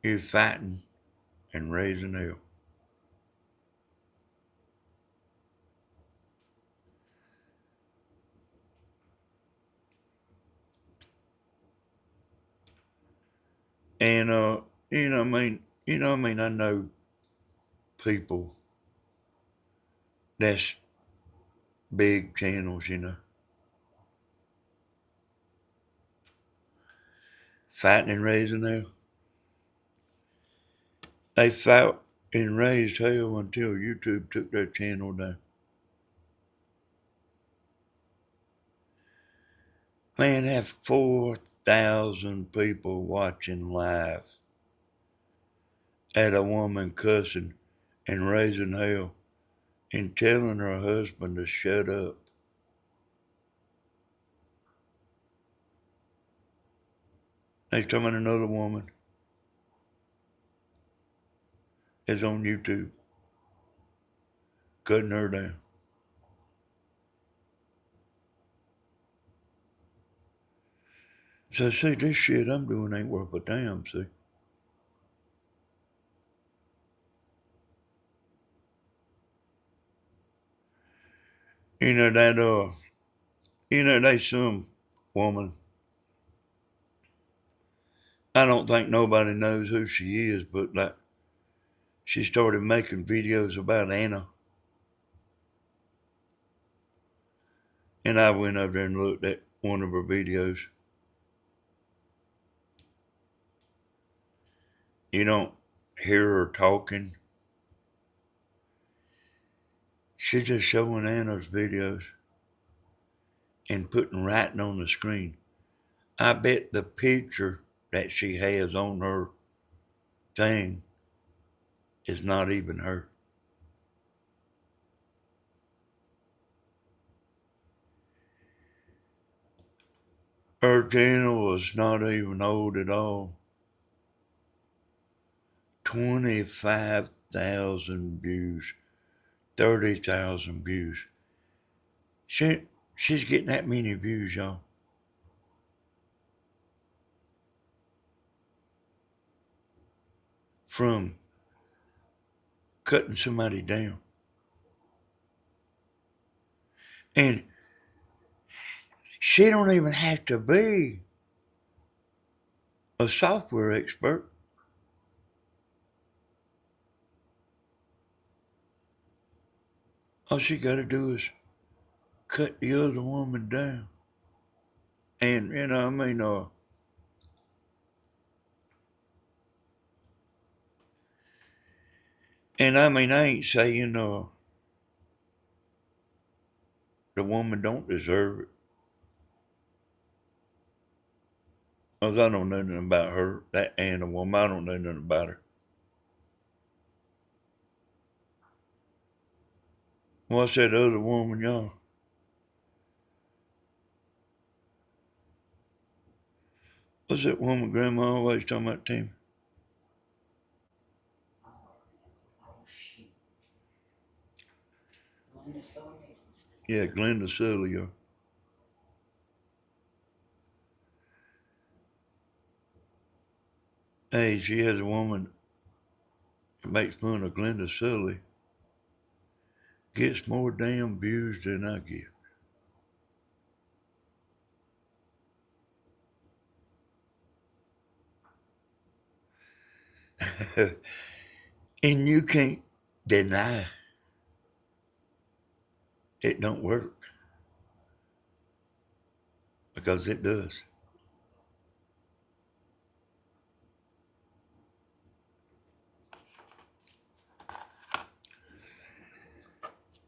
you're fighting and raising hell. And I know people that's big channels, fighting and raising hell. They fought and raised hell until YouTube took their channel down. Man, have 4,000 people watching live at a woman cussing and raising hell and telling her husband to shut up. Next time another woman is on YouTube cutting her down. So see, this shit I'm doing ain't worth a damn, see. You know that there's some woman. I don't think nobody knows who she is, but like she started making videos about Anna. And I went over there and looked at one of her videos. You don't hear her talking. She's just showing Anna's videos and putting writing on the screen. I bet the picture that she has on her thing is not even her. Her channel was not even old at all. 25,000 views, 30,000 views. She's getting that many views, y'all. From cutting somebody down. And she don't even have to be a software expert. All she got to do is cut the other woman down. And, and I I ain't saying the woman don't deserve it. Cause I don't know nothing about her, that and the woman. I don't know nothing about her. What's that other woman, y'all? What's that woman Grandma always talking about, Tim? Oh, shoot. Linda Sully. Yeah, Glenda Sully, y'all. Hey, she has a woman that makes fun of Glenda Sully. Gets more damn views than I get. And you can't deny it don't work. Because it does.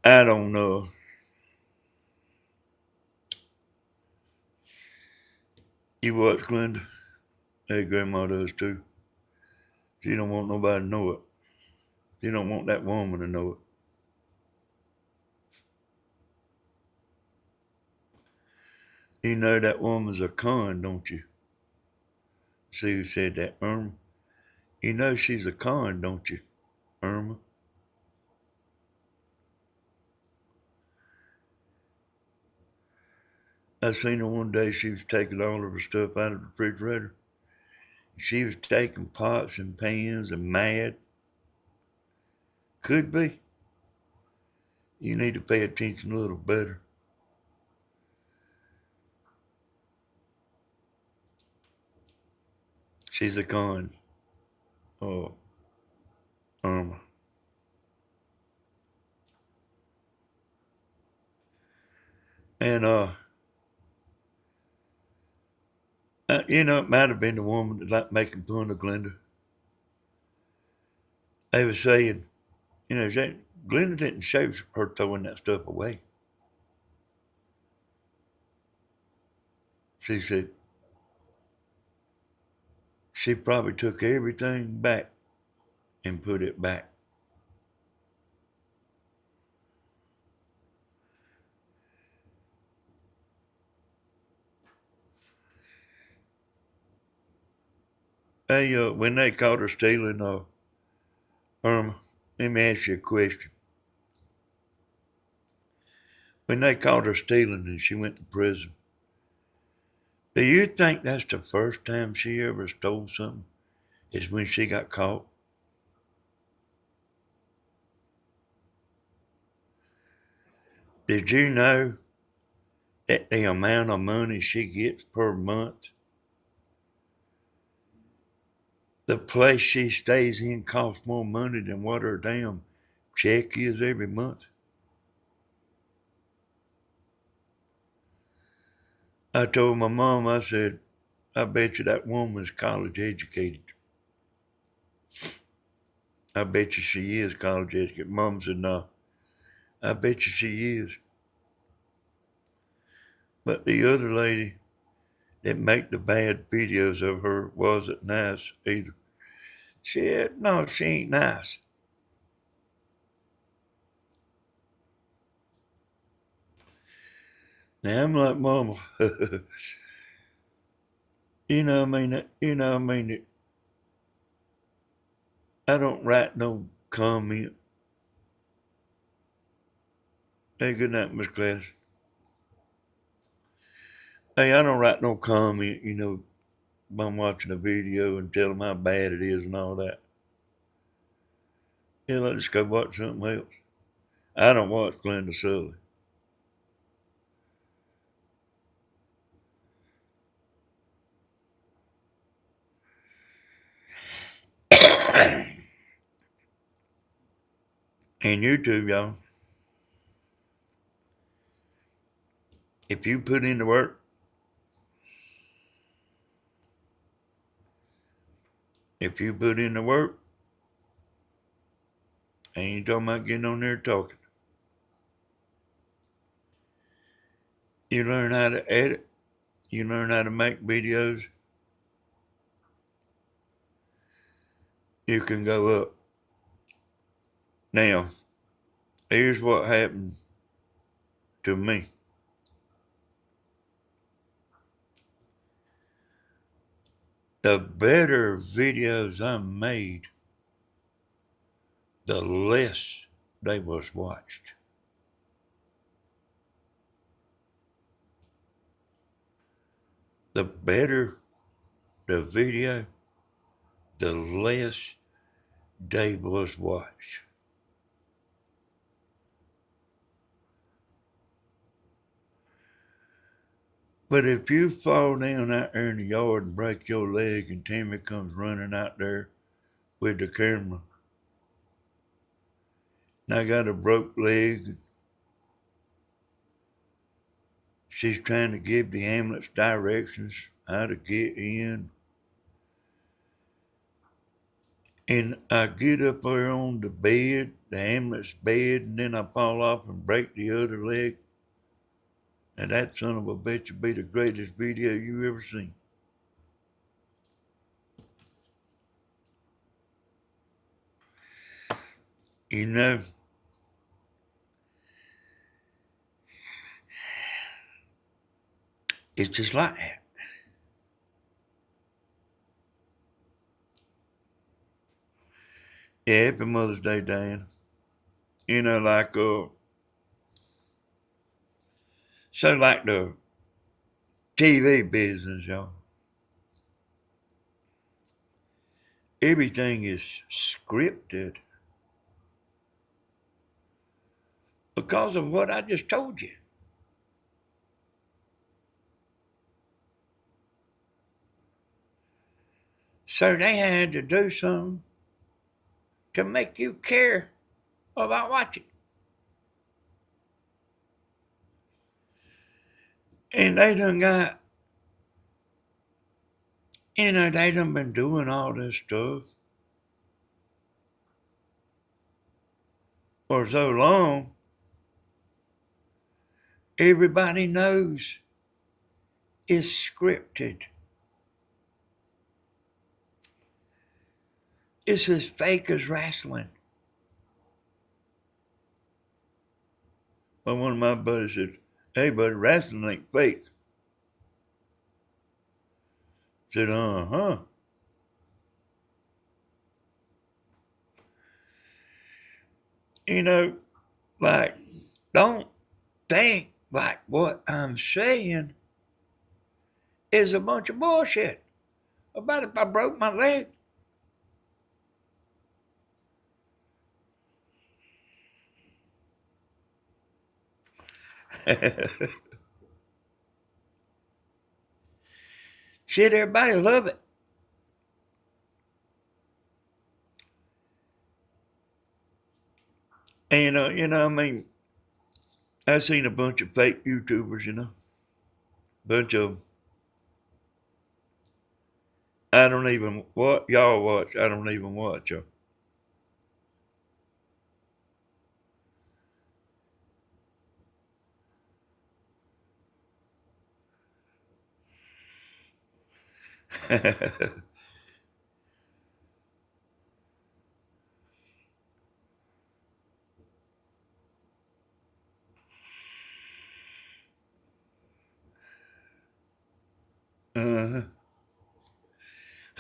I don't know. You watch Glenda? Hey, Grandma does too. She don't want nobody to know it. She don't want that woman to know it. You know that woman's a con, don't you? See who said that, Irma? You know she's a con, don't you, Irma? I seen her one day, she was taking all of her stuff out of the refrigerator. She was taking pots and pans and mad. Could be. You need to pay attention a little better. She's a con. Oh, Irma. And it might have been the woman that liked making fun of Glenda. They were saying, that Glenda didn't show her throwing that stuff away. She said she probably took everything back and put it back. Hey, when they caught her stealing, Irma, let me ask you a question. When they caught her stealing and she went to prison, do you think that's the first time she ever stole something? Is when she got caught? Did you know that the amount of money she gets per month, the place she stays in costs more money than what her damn check is every month? I told my mom, I said, I bet you that woman's college educated. I bet you she is college educated. Mom said, no, I bet you she is. But the other lady that make the bad videos of her wasn't nice either. She said, no, she ain't nice. Now I'm like mama. I don't write no comment. Hey, good night, Miss Glass. Hey, I don't write no comment, when I'm watching a video and tell them how bad it is and all that. Yeah, let's go watch something else. I don't watch Glenda Sully. And YouTube, y'all, if you put in the work, and you talking about getting on there talking, you learn how to edit, you learn how to make videos, you can go up. Now, here's what happened to me. The better videos I made, the less they was watched. The better the video, the less they was watched. But if you fall down out there in the yard and break your leg and Tammy comes running out there with the camera, and I got a broke leg, she's trying to give the ambulance directions how to get in. And I get up there on the bed, the ambulance bed, and then I fall off and break the other leg. And that son of a bitch will be the greatest video you ever seen. You know, it's just like that. Yeah, happy Mother's Day, Diana. Like, so like the TV business, y'all. Everything is scripted because of what I just told you. So they had to do something to make you care about watching. And they they done been doing all this stuff for so long. Everybody knows it's scripted. It's as fake as wrestling. But one of my buddies said, "Hey, buddy, wrestling ain't fake." I said, "Uh-huh." You know, like, don't think like what I'm saying is a bunch of bullshit about if I broke my leg. Shit, everybody love it. And I mean, I've seen a bunch of fake YouTubers, bunch of I don't even what y'all watch. I don't even watch them.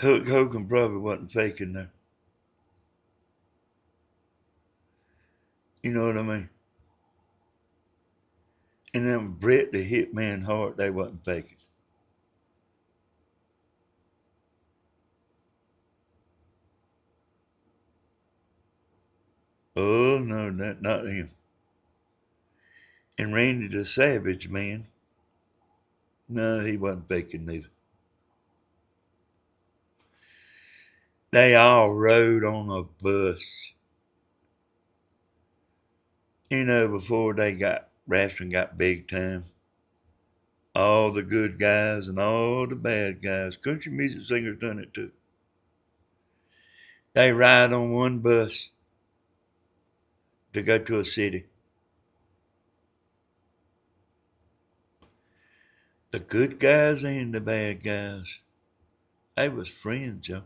Hulk Hogan probably wasn't faking there. You know what I mean? And then Bret the Hitman Hart, they wasn't faking. Oh, no, not him. And Randy the Savage, man. No, he wasn't faking neither. They all rode on a bus. You know, before wrestling got big time. All the good guys and all the bad guys. Country music singers done it too. They ride on one bus to go to a city. The good guys and the bad guys. They was friends, yo.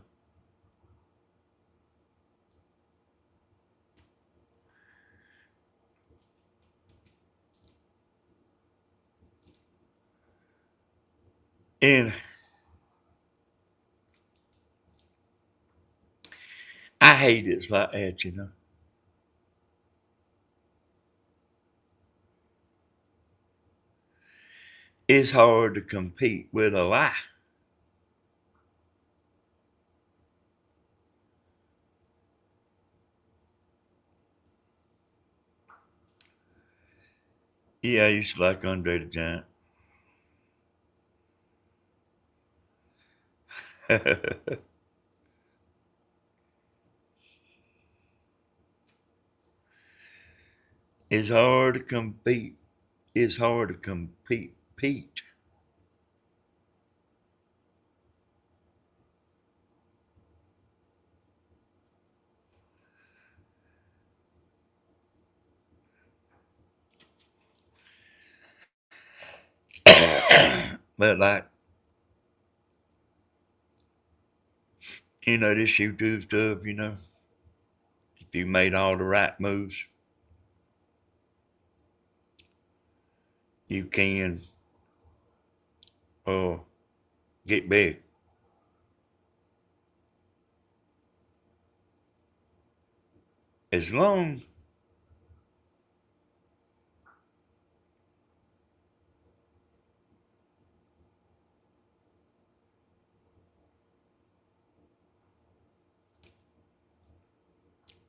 And I hate it's like that, you know. It's hard to compete with a lie. Yeah, I used to like Andre the Giant. It's hard to compete. It's hard to compete. Pete. But like, you know, this YouTube stuff, you know, if you made all the right moves, you can uh, get big. As long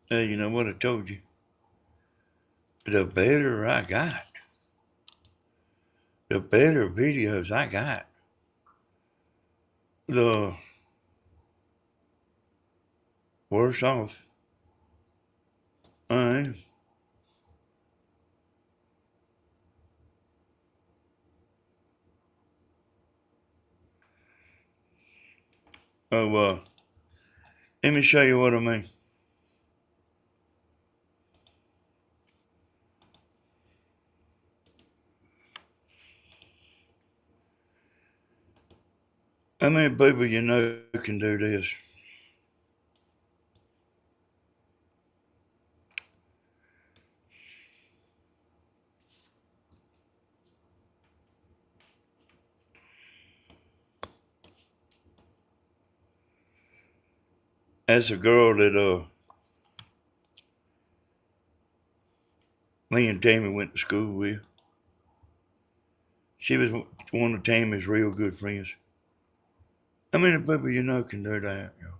you know what I told you, the better I got, the better videos I got, the worse off I am. Oh, let me show you what I mean. How many people you know can do this? That's a girl that me and Tammy went to school with. She was one of Tammy's real good friends. How many people you know can do that? You know?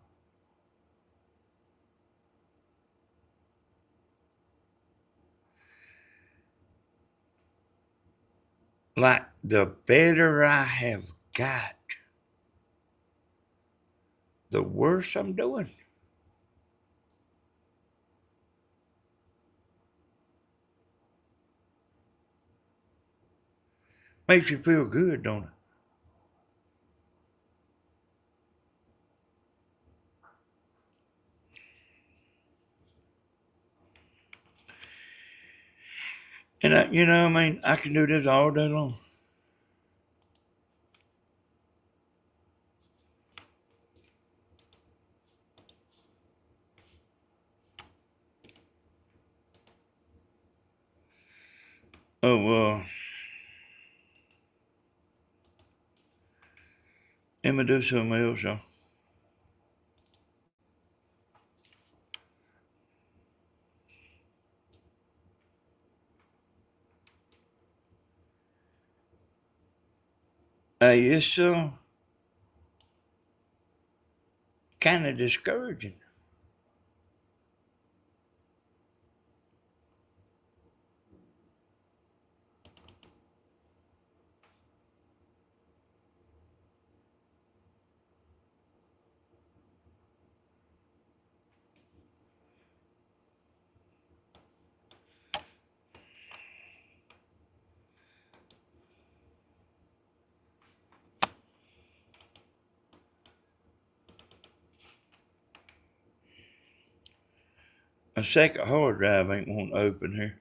Like, the better I have got, the worse I'm doing. Makes you feel good, don't it? And you know, I mean, I can do this all day long. Oh, let me do something else, y'all. Hey, it's kind of discouraging. A second hard drive ain't wanting to open here.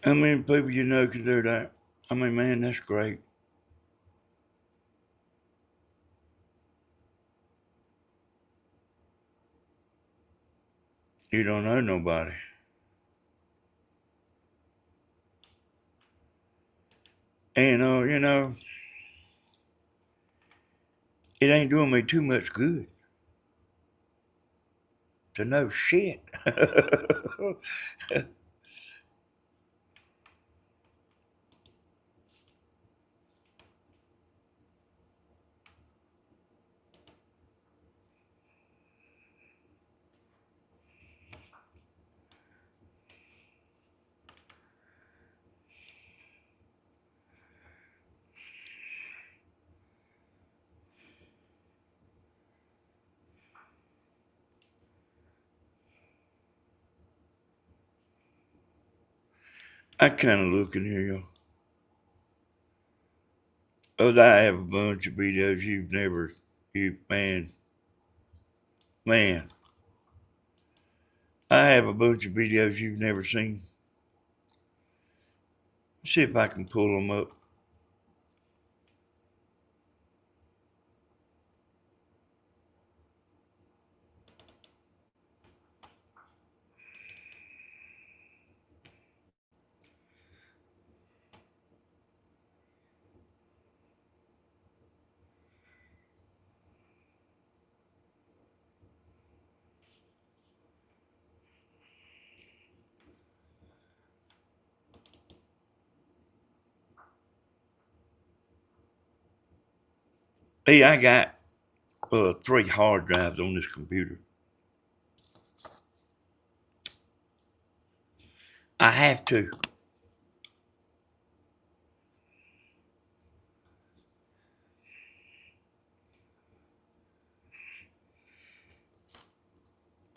How many people you know can do that? I mean, man, that's great. You don't know nobody. And, it ain't doing me too much good to know shit. I kind of look in here, yo. Oh, I have a bunch of videos you've never, man. I have a bunch of videos you've never seen. See if I can pull them up. Hey, I got 3 hard drives on this computer. I have to.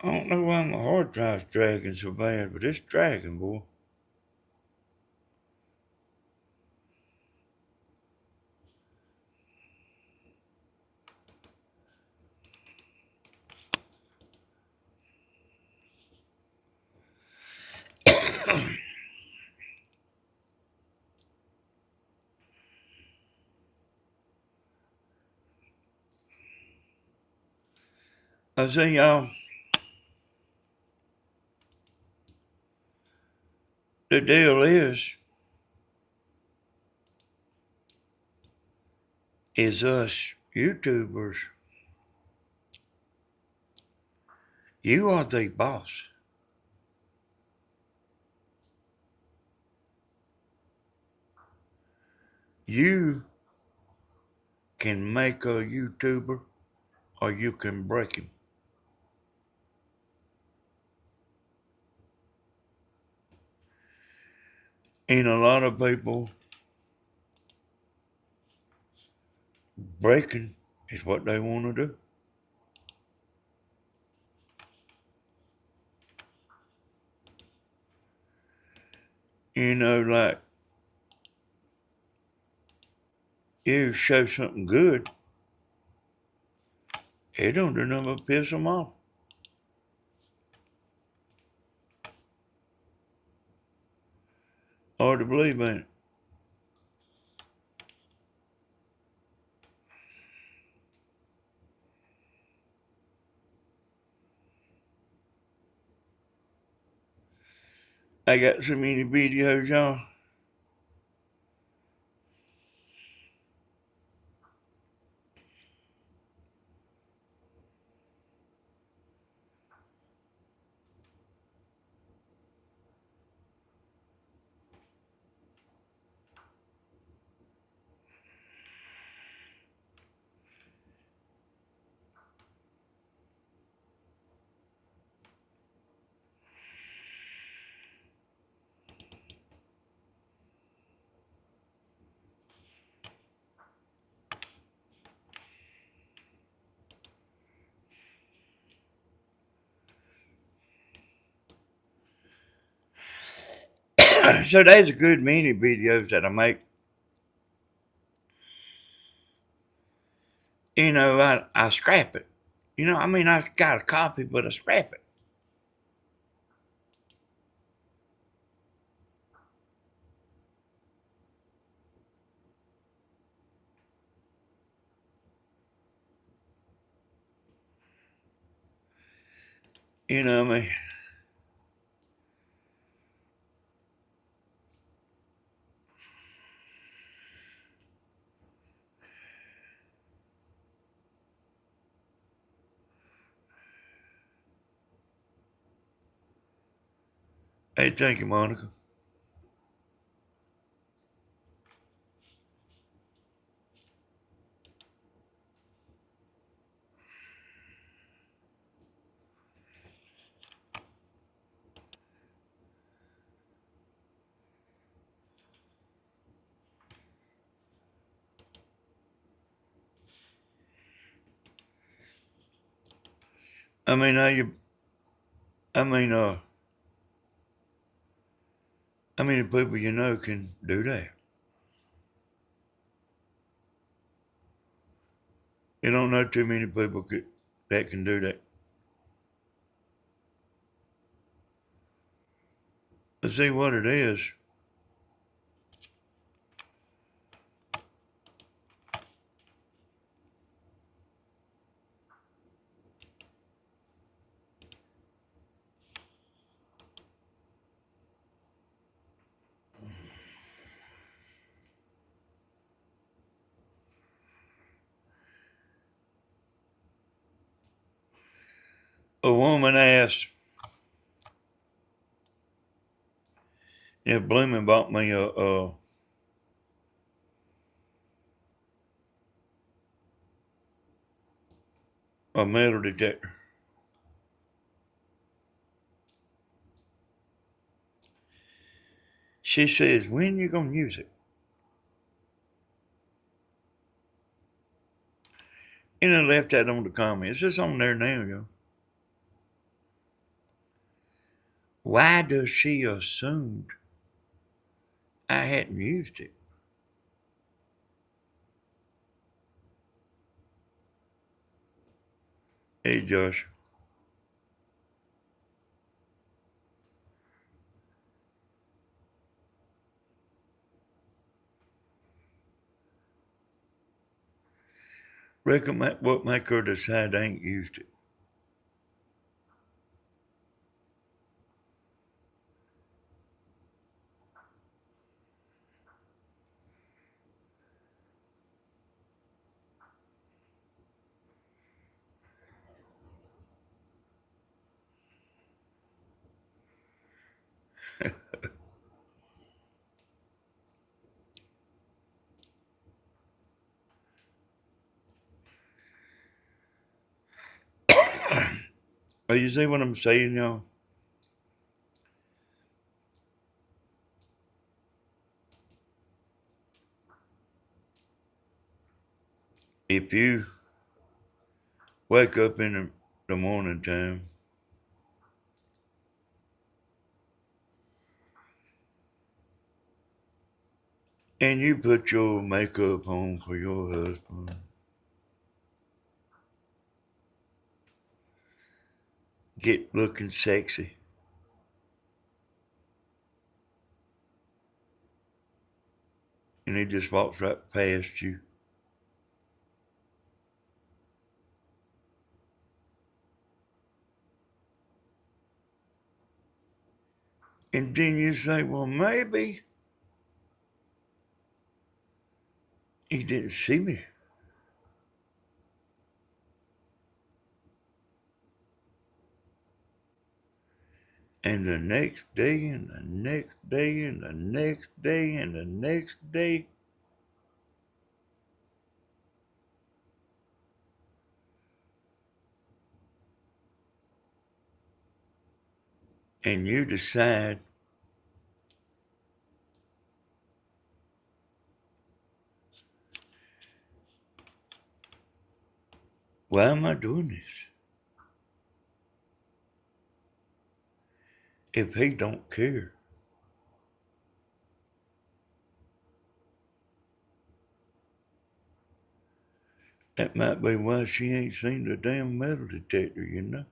I don't know why my hard drive's dragging so bad, but it's dragging, boy. I say, y'all, the deal is us YouTubers, you are the boss. You can make a YouTuber or you can break him. And a lot of people, breaking is what they want to do. You know, like, you show something good, it don't do nothing but piss them off. Hard to believe, ain't it? I got so many videos, y'all. So there's a good many videos that I make. You know, I scrap it. You know, I mean, I got a copy, but I scrap it. You know what I mean? Hey, thank you, Monica. I mean, I mean, how many people you know can do that? You don't know too many people that can do that. Let's see what it is. A woman asked if Bloomin' bought me a metal detector. She says, when you gonna use it? And I left that on the comments. It's on there now, yo. Why does she assume I hadn't used it? Hey, Josh. Reckon what make her decide I ain't used it? Oh, you see what I'm saying, y'all? if you wake up in the morning time and you put your makeup on for your husband, get looking sexy, and he just walks right past you, and then you say, well, maybe he didn't see me. And the next day, and the next day, and the next day, and the next day, and you decide, why am I doing this? If he don't care, that might be why she ain't seen the damn metal detector, you know?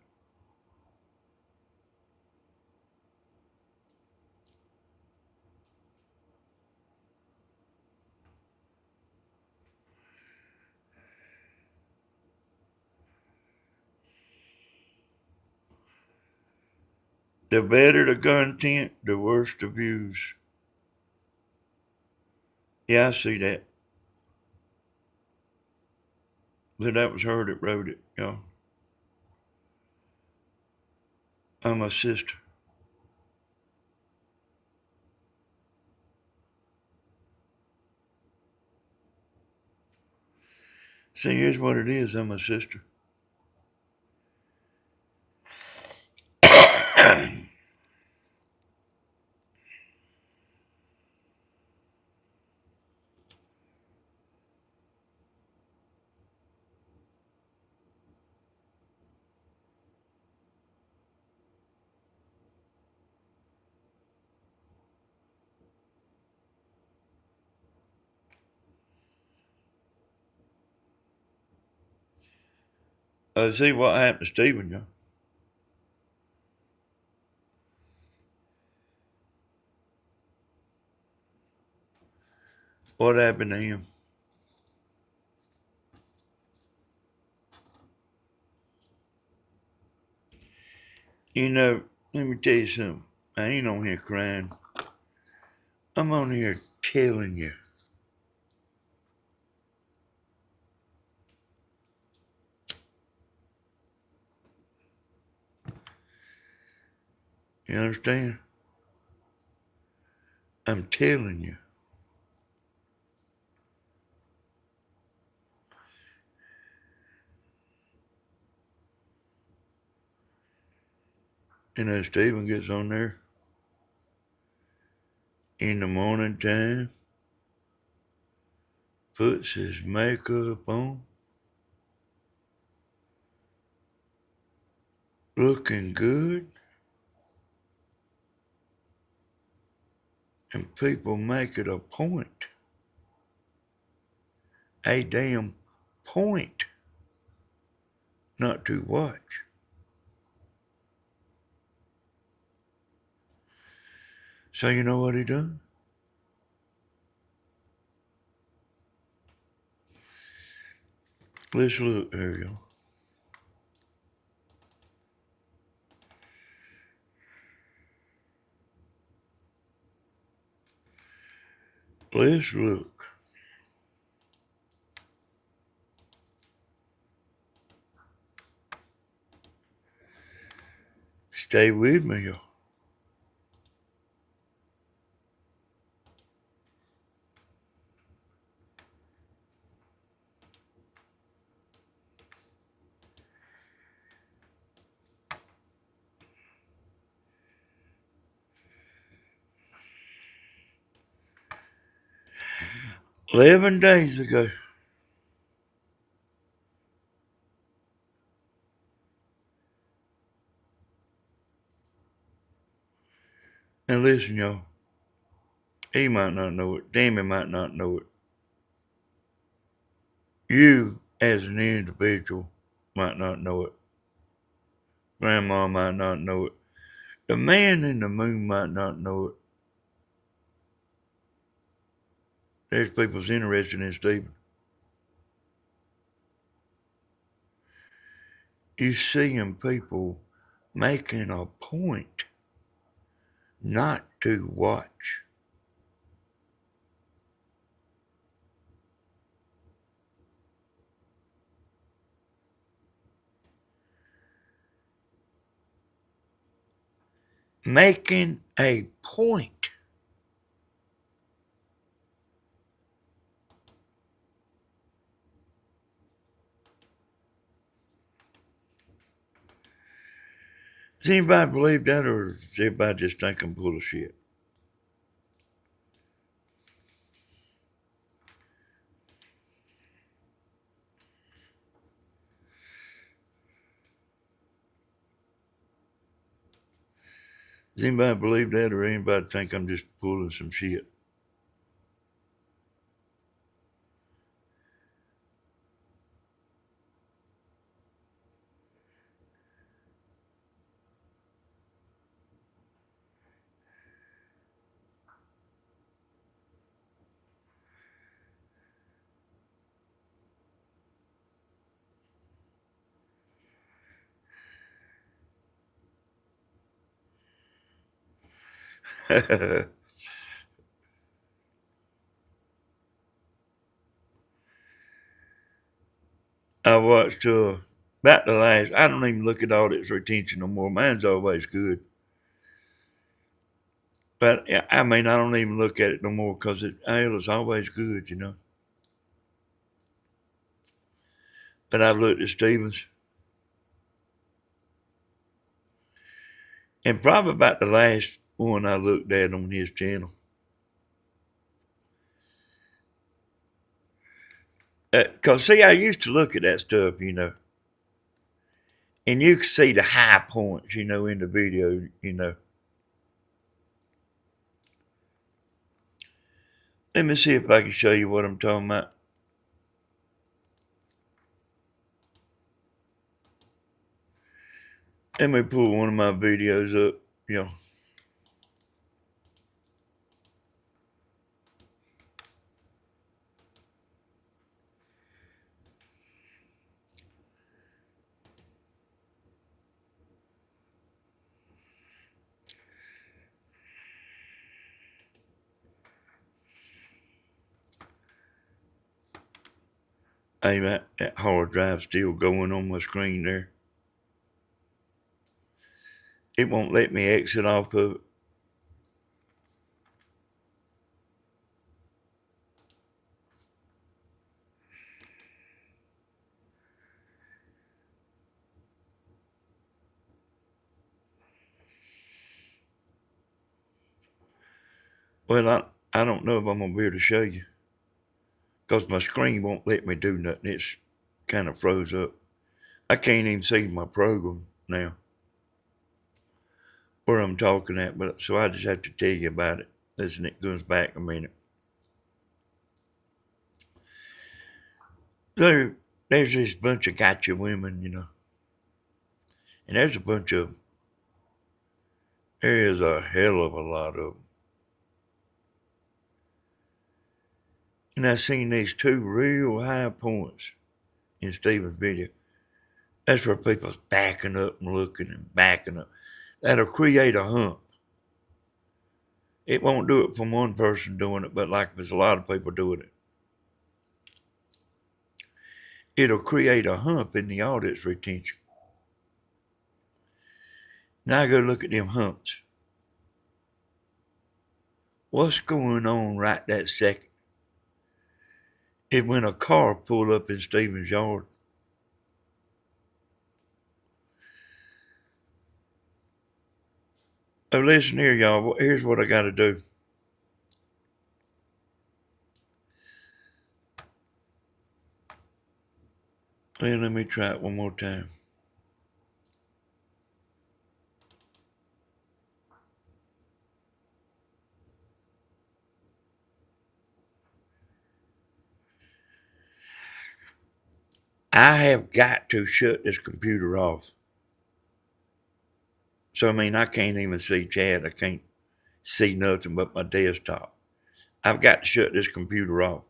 The better the content, the worse the views. Yeah, I see that. But that was her that wrote it, y'all. I'm a sister. See, here's what it is. I'm a sister. See what happened to Stephen, y'all. What happened to him? You know, let me tell you something. I ain't on here crying. I'm on here telling you. You understand? I'm telling you. You know, Stephen gets on there in the morning time, puts his makeup on, looking good, and people make it a damn point, not to watch. So you know what he done? Let's look here, y'all. Let's look. Stay with me, y'all. $11 days ago, Now listen, y'all. He might not know it. Dammy might not know it. You, as an individual, might not know it. Grandma might not know it. The man in the moon might not know it. There's people's interested in Stephen. You seeing people making a point not to watch. Making a point. Does anybody believe that, or does everybody just think I'm full of shit? Does anybody believe that, or anybody think I'm just pulling some shit? I watched about the last. I don't even look at audits retention no more. Mine's always good. But I mean, I don't even look at it no more because it's always good, you know. But I've looked at Stevens, and probably about the last one I looked at on his channel. Because, see, I used to look at that stuff, you know, and you could see the high points, you know, in the video, you know. Let me see if I can show you what I'm talking about. Let me pull one of my videos up, you know. Hey, that hard drive's still going on my screen there. It won't let me exit off of it. Well, I don't know if I'm going to be able to show you because my screen won't let me do nothing. It's kind of froze up. I can't even see my program now where I'm talking at, but so I just have to tell you about it. Listen, it goes back a minute. There's this bunch of gotcha women, you know, and there's a bunch of, there is a hell of a lot of them. And I seen these two real high points in Stephen's video. That's where people's backing up and looking and backing up. That'll create a hump. It won't do it from one person doing it, but like there's a lot of people doing it. It'll create a hump in the audience retention. Now I go look at them humps. What's going on right that second? It when a car pulled up in Stephen's yard. Oh, listen here, y'all. Here's what I got to do. Well, let me try it one more time. I have got to shut this computer off. So, I mean, I can't even see chat. I can't see nothing but my desktop. I've got to shut this computer off.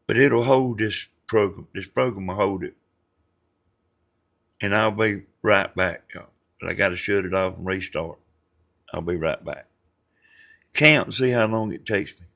But it'll hold this program. This program will hold it. And I'll be right back, y'all. But I got to shut it off and restart. I'll be right back. Count and see how long it takes me.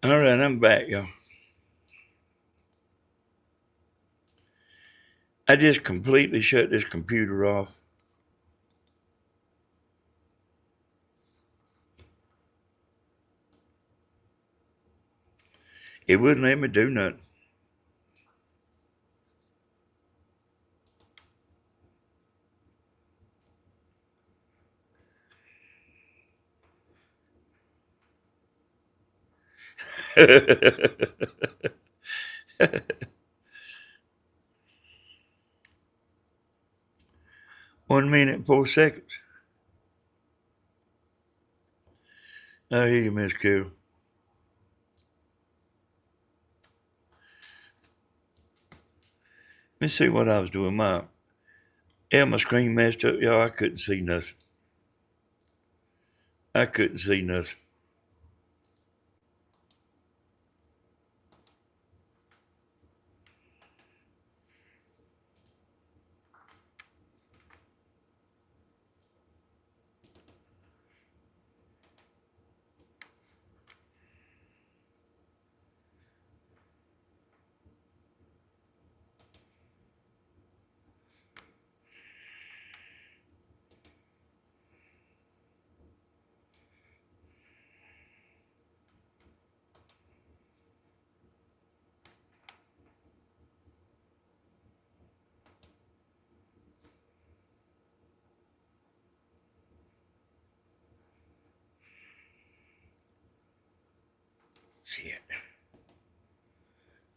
All right, I'm back, y'all. I just completely shut this computer off. It wouldn't let me do nothing. One minute, 4 seconds. I hear you, Miss Carol. Let's see what I was doing. My screen messed up, y'all. I couldn't see nothing. I couldn't see nothing. Shit.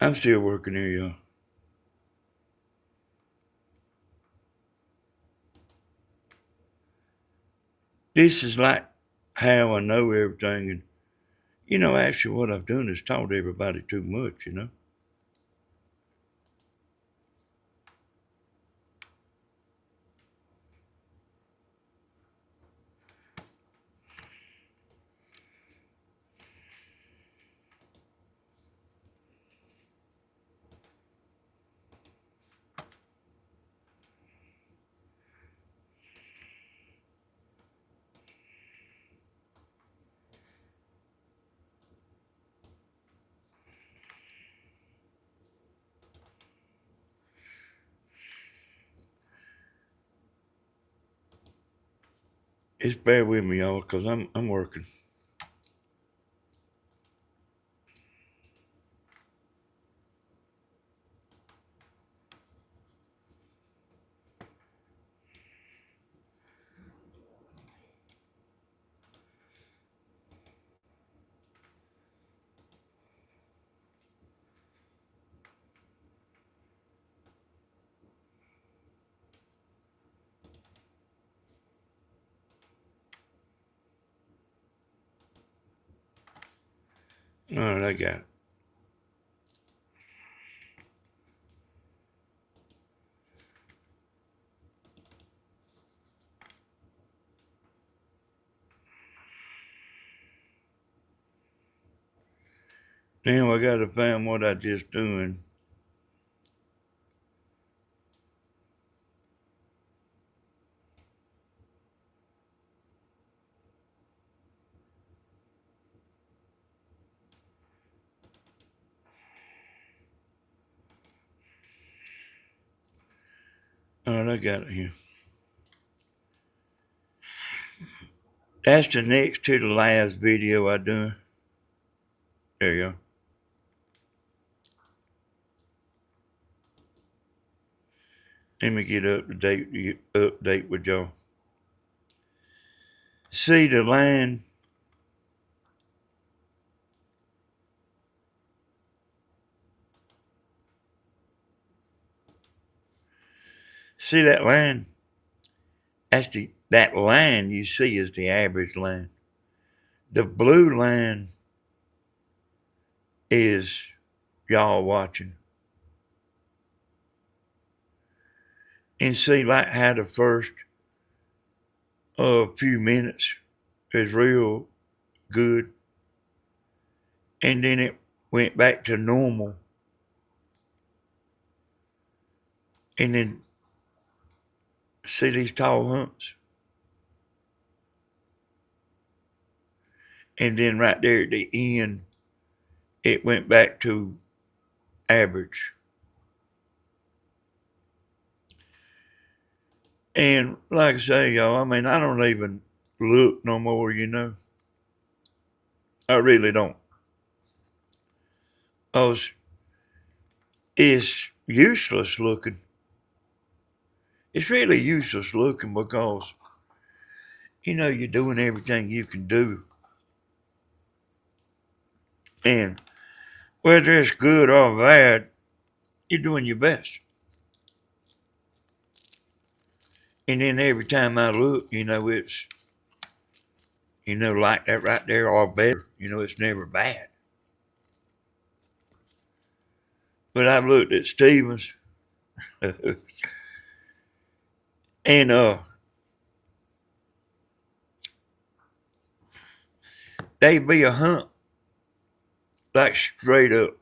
I'm still working here, y'all. This is like how I know everything. And, actually what I've done is taught everybody too much. Just bear with me, y'all, because I'm working. All right, I got it. Damn, I gotta find what I just doing. All right, I got it here. That's the next to the last video I done. There you go. Let me get up to date, update with y'all. See the line? See that line? That line you see is the average line. The blue line is y'all watching. And see like how the first few minutes is real good. And then it went back to normal. And then see these tall humps? And then right there at the end, it went back to average. And like I say, y'all, I mean, I don't even look no more, you know. I really don't. It's useless looking. It's really useless looking because, you know, you're doing everything you can do. And whether it's good or bad, you're doing your best. And then every time I look, you know, it's, you know, like that right there or better. You know, it's never bad. But I've looked at Stevens and they'd be a hump like straight up.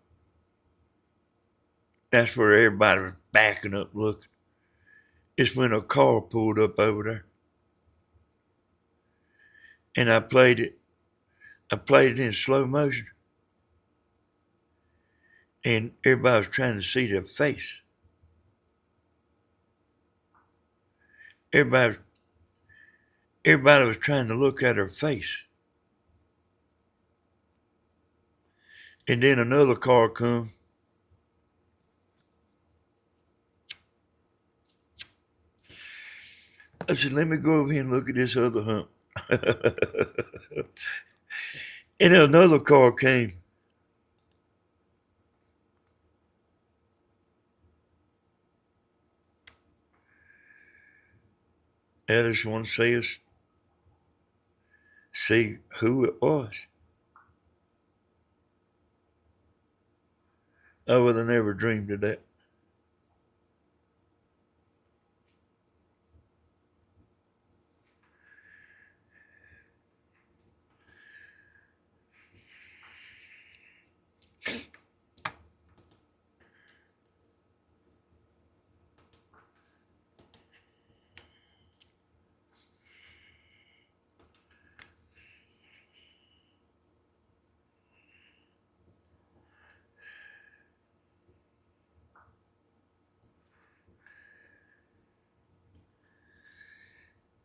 That's where everybody was backing up looking. It's when a car pulled up over there. And I played it in slow motion. And everybody was trying to see their face. Everybody was trying to look at her face. And then another car come. I said, let me go over here and look at this other hump. And another car came. I just want to see who it was. I would have never dreamed of that.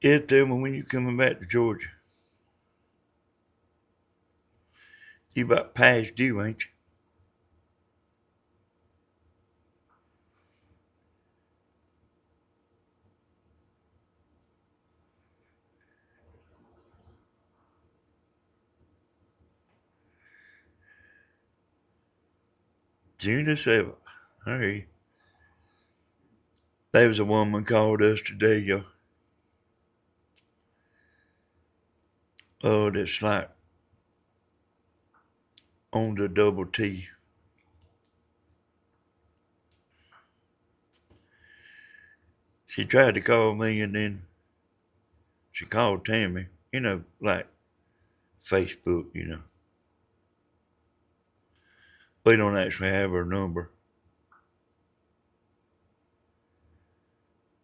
Yeah, tell me when you coming back to Georgia. You about past due, ain't you? June the 7th. All right. There was a woman called us today, y'all. Oh, that's like on the double T. She tried to call me and then she called Tammy, like Facebook, We don't actually have her number.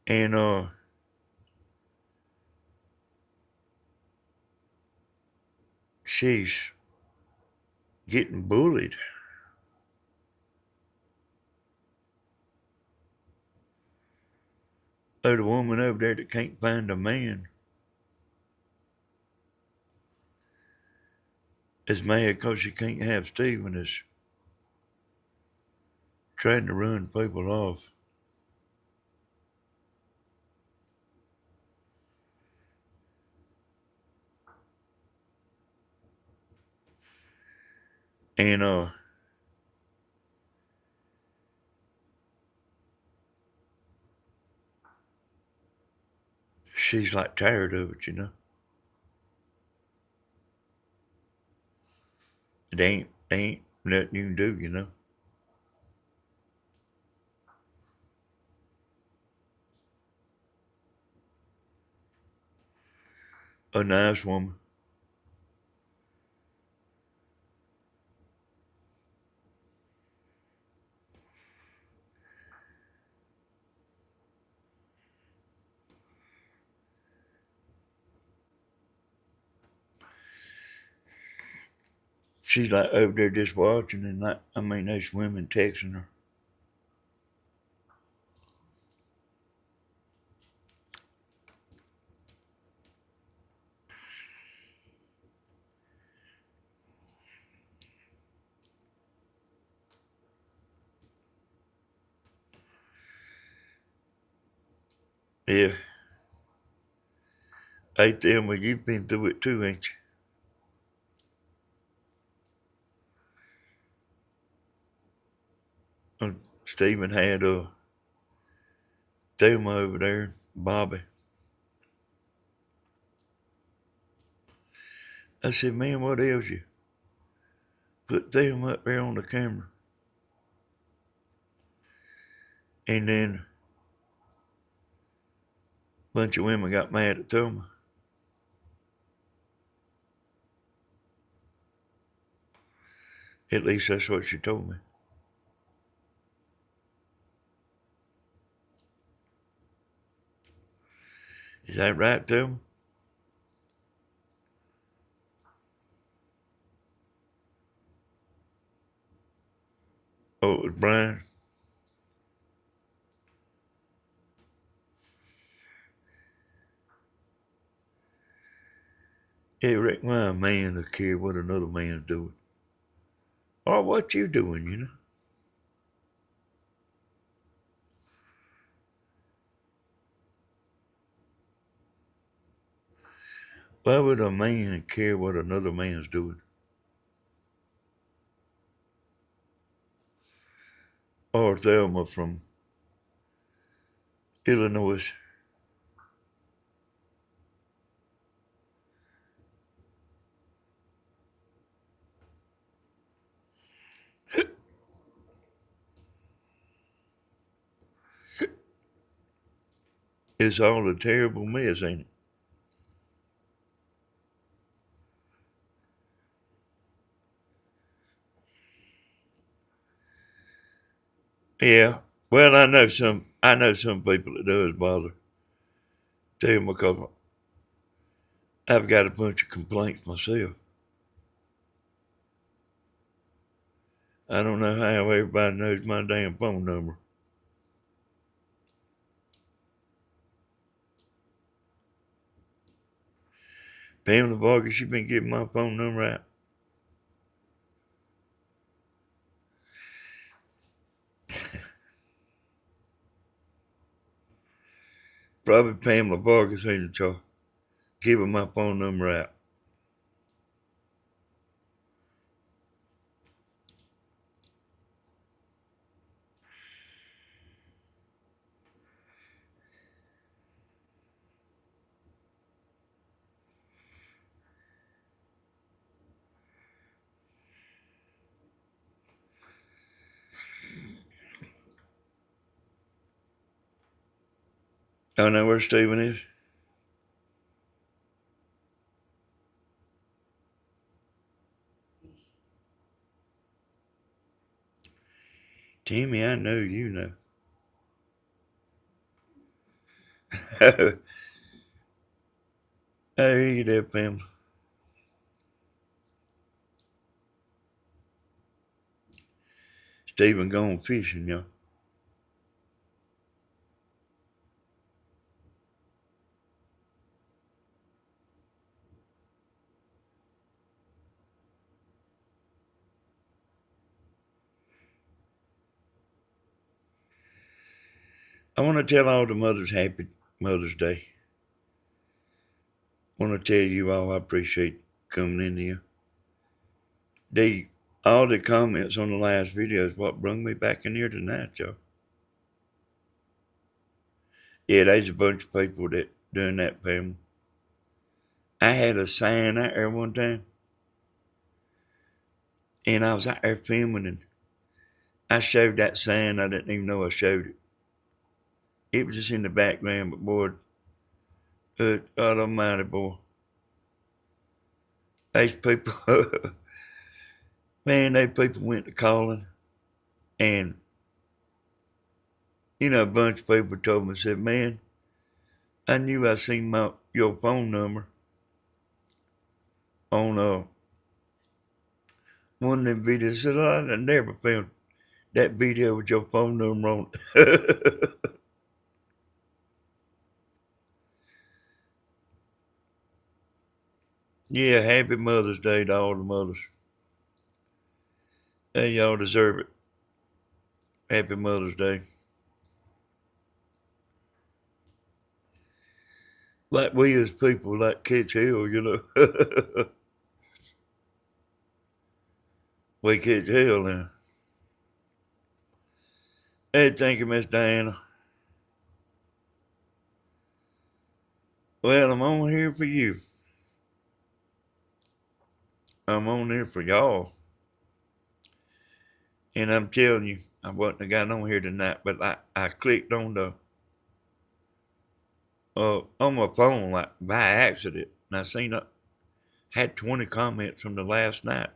And she's getting bullied. There's a woman over there that can't find a man. Is mad because she can't have Stephen is trying to run people off. And she's like tired of it. It ain't nothing you can do. A nice woman. She's like over there just watching and there's women texting her. Yeah. Hey, Thelma, you've been through it too, ain't you? Stephen had Thelma over there, Bobby. I said, man, what else you? Put Thelma up there on the camera. And then a bunch of women got mad at Thelma. At least that's what she told me. Is that right, Thelma? Oh, it was Brian. Yeah, Rick, why a man to care what another man's doing? Or what you doing? Why would a man care what another man's doing? Or Thelma from Illinois. It's all a terrible mess, ain't it? Yeah. Well, I know some people it does bother them because I've got a bunch of complaints myself. I don't know how everybody knows my damn phone number. Pamela Vargas, she been giving my phone number out. Probably Pamela Vargas ain't in charge. Giving my phone number out. I know where Stephen is. Timmy, I know you know. Hey, you there, Pam? Stephen going fishing, y'all. I want to tell all the mothers happy Mother's Day. I want to tell you all I appreciate coming in here. All the comments on the last video is what brought me back in here tonight, y'all. Yeah, there's a bunch of people that doing that, Pam. I had a sign out there one time, and I was out there filming, and I showed that sign. I didn't even know I showed it. It was just in the background, but boy, God Almighty, boy, these people, man, they people went to calling, and a bunch of people told me, said, man, I knew I seen your phone number on one of them videos. I said, I never found that video with your phone number on it. Yeah, happy Mother's Day to all the mothers. Hey, y'all deserve it. Happy Mother's Day. Like we as people, like catch hell, we catch hell now. Hey, thank you, Miss Diana. Well, I'm on here for you. I'm on here for y'all. And I'm telling you, I wasn't have got on here tonight, but I clicked on on my phone like by accident, and I seen I had 20 comments from the last night.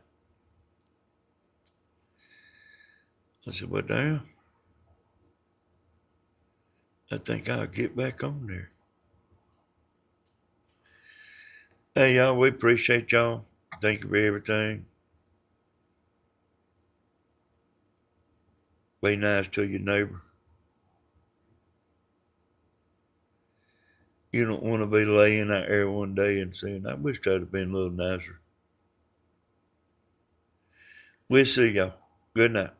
I said, well, damn, I think I'll get back on there. Hey, y'all, we appreciate y'all. Thank you for everything. Be nice to your neighbor. You don't want to be laying out there one day and saying, I wish I'd have been a little nicer. We'll see y'all. Good night.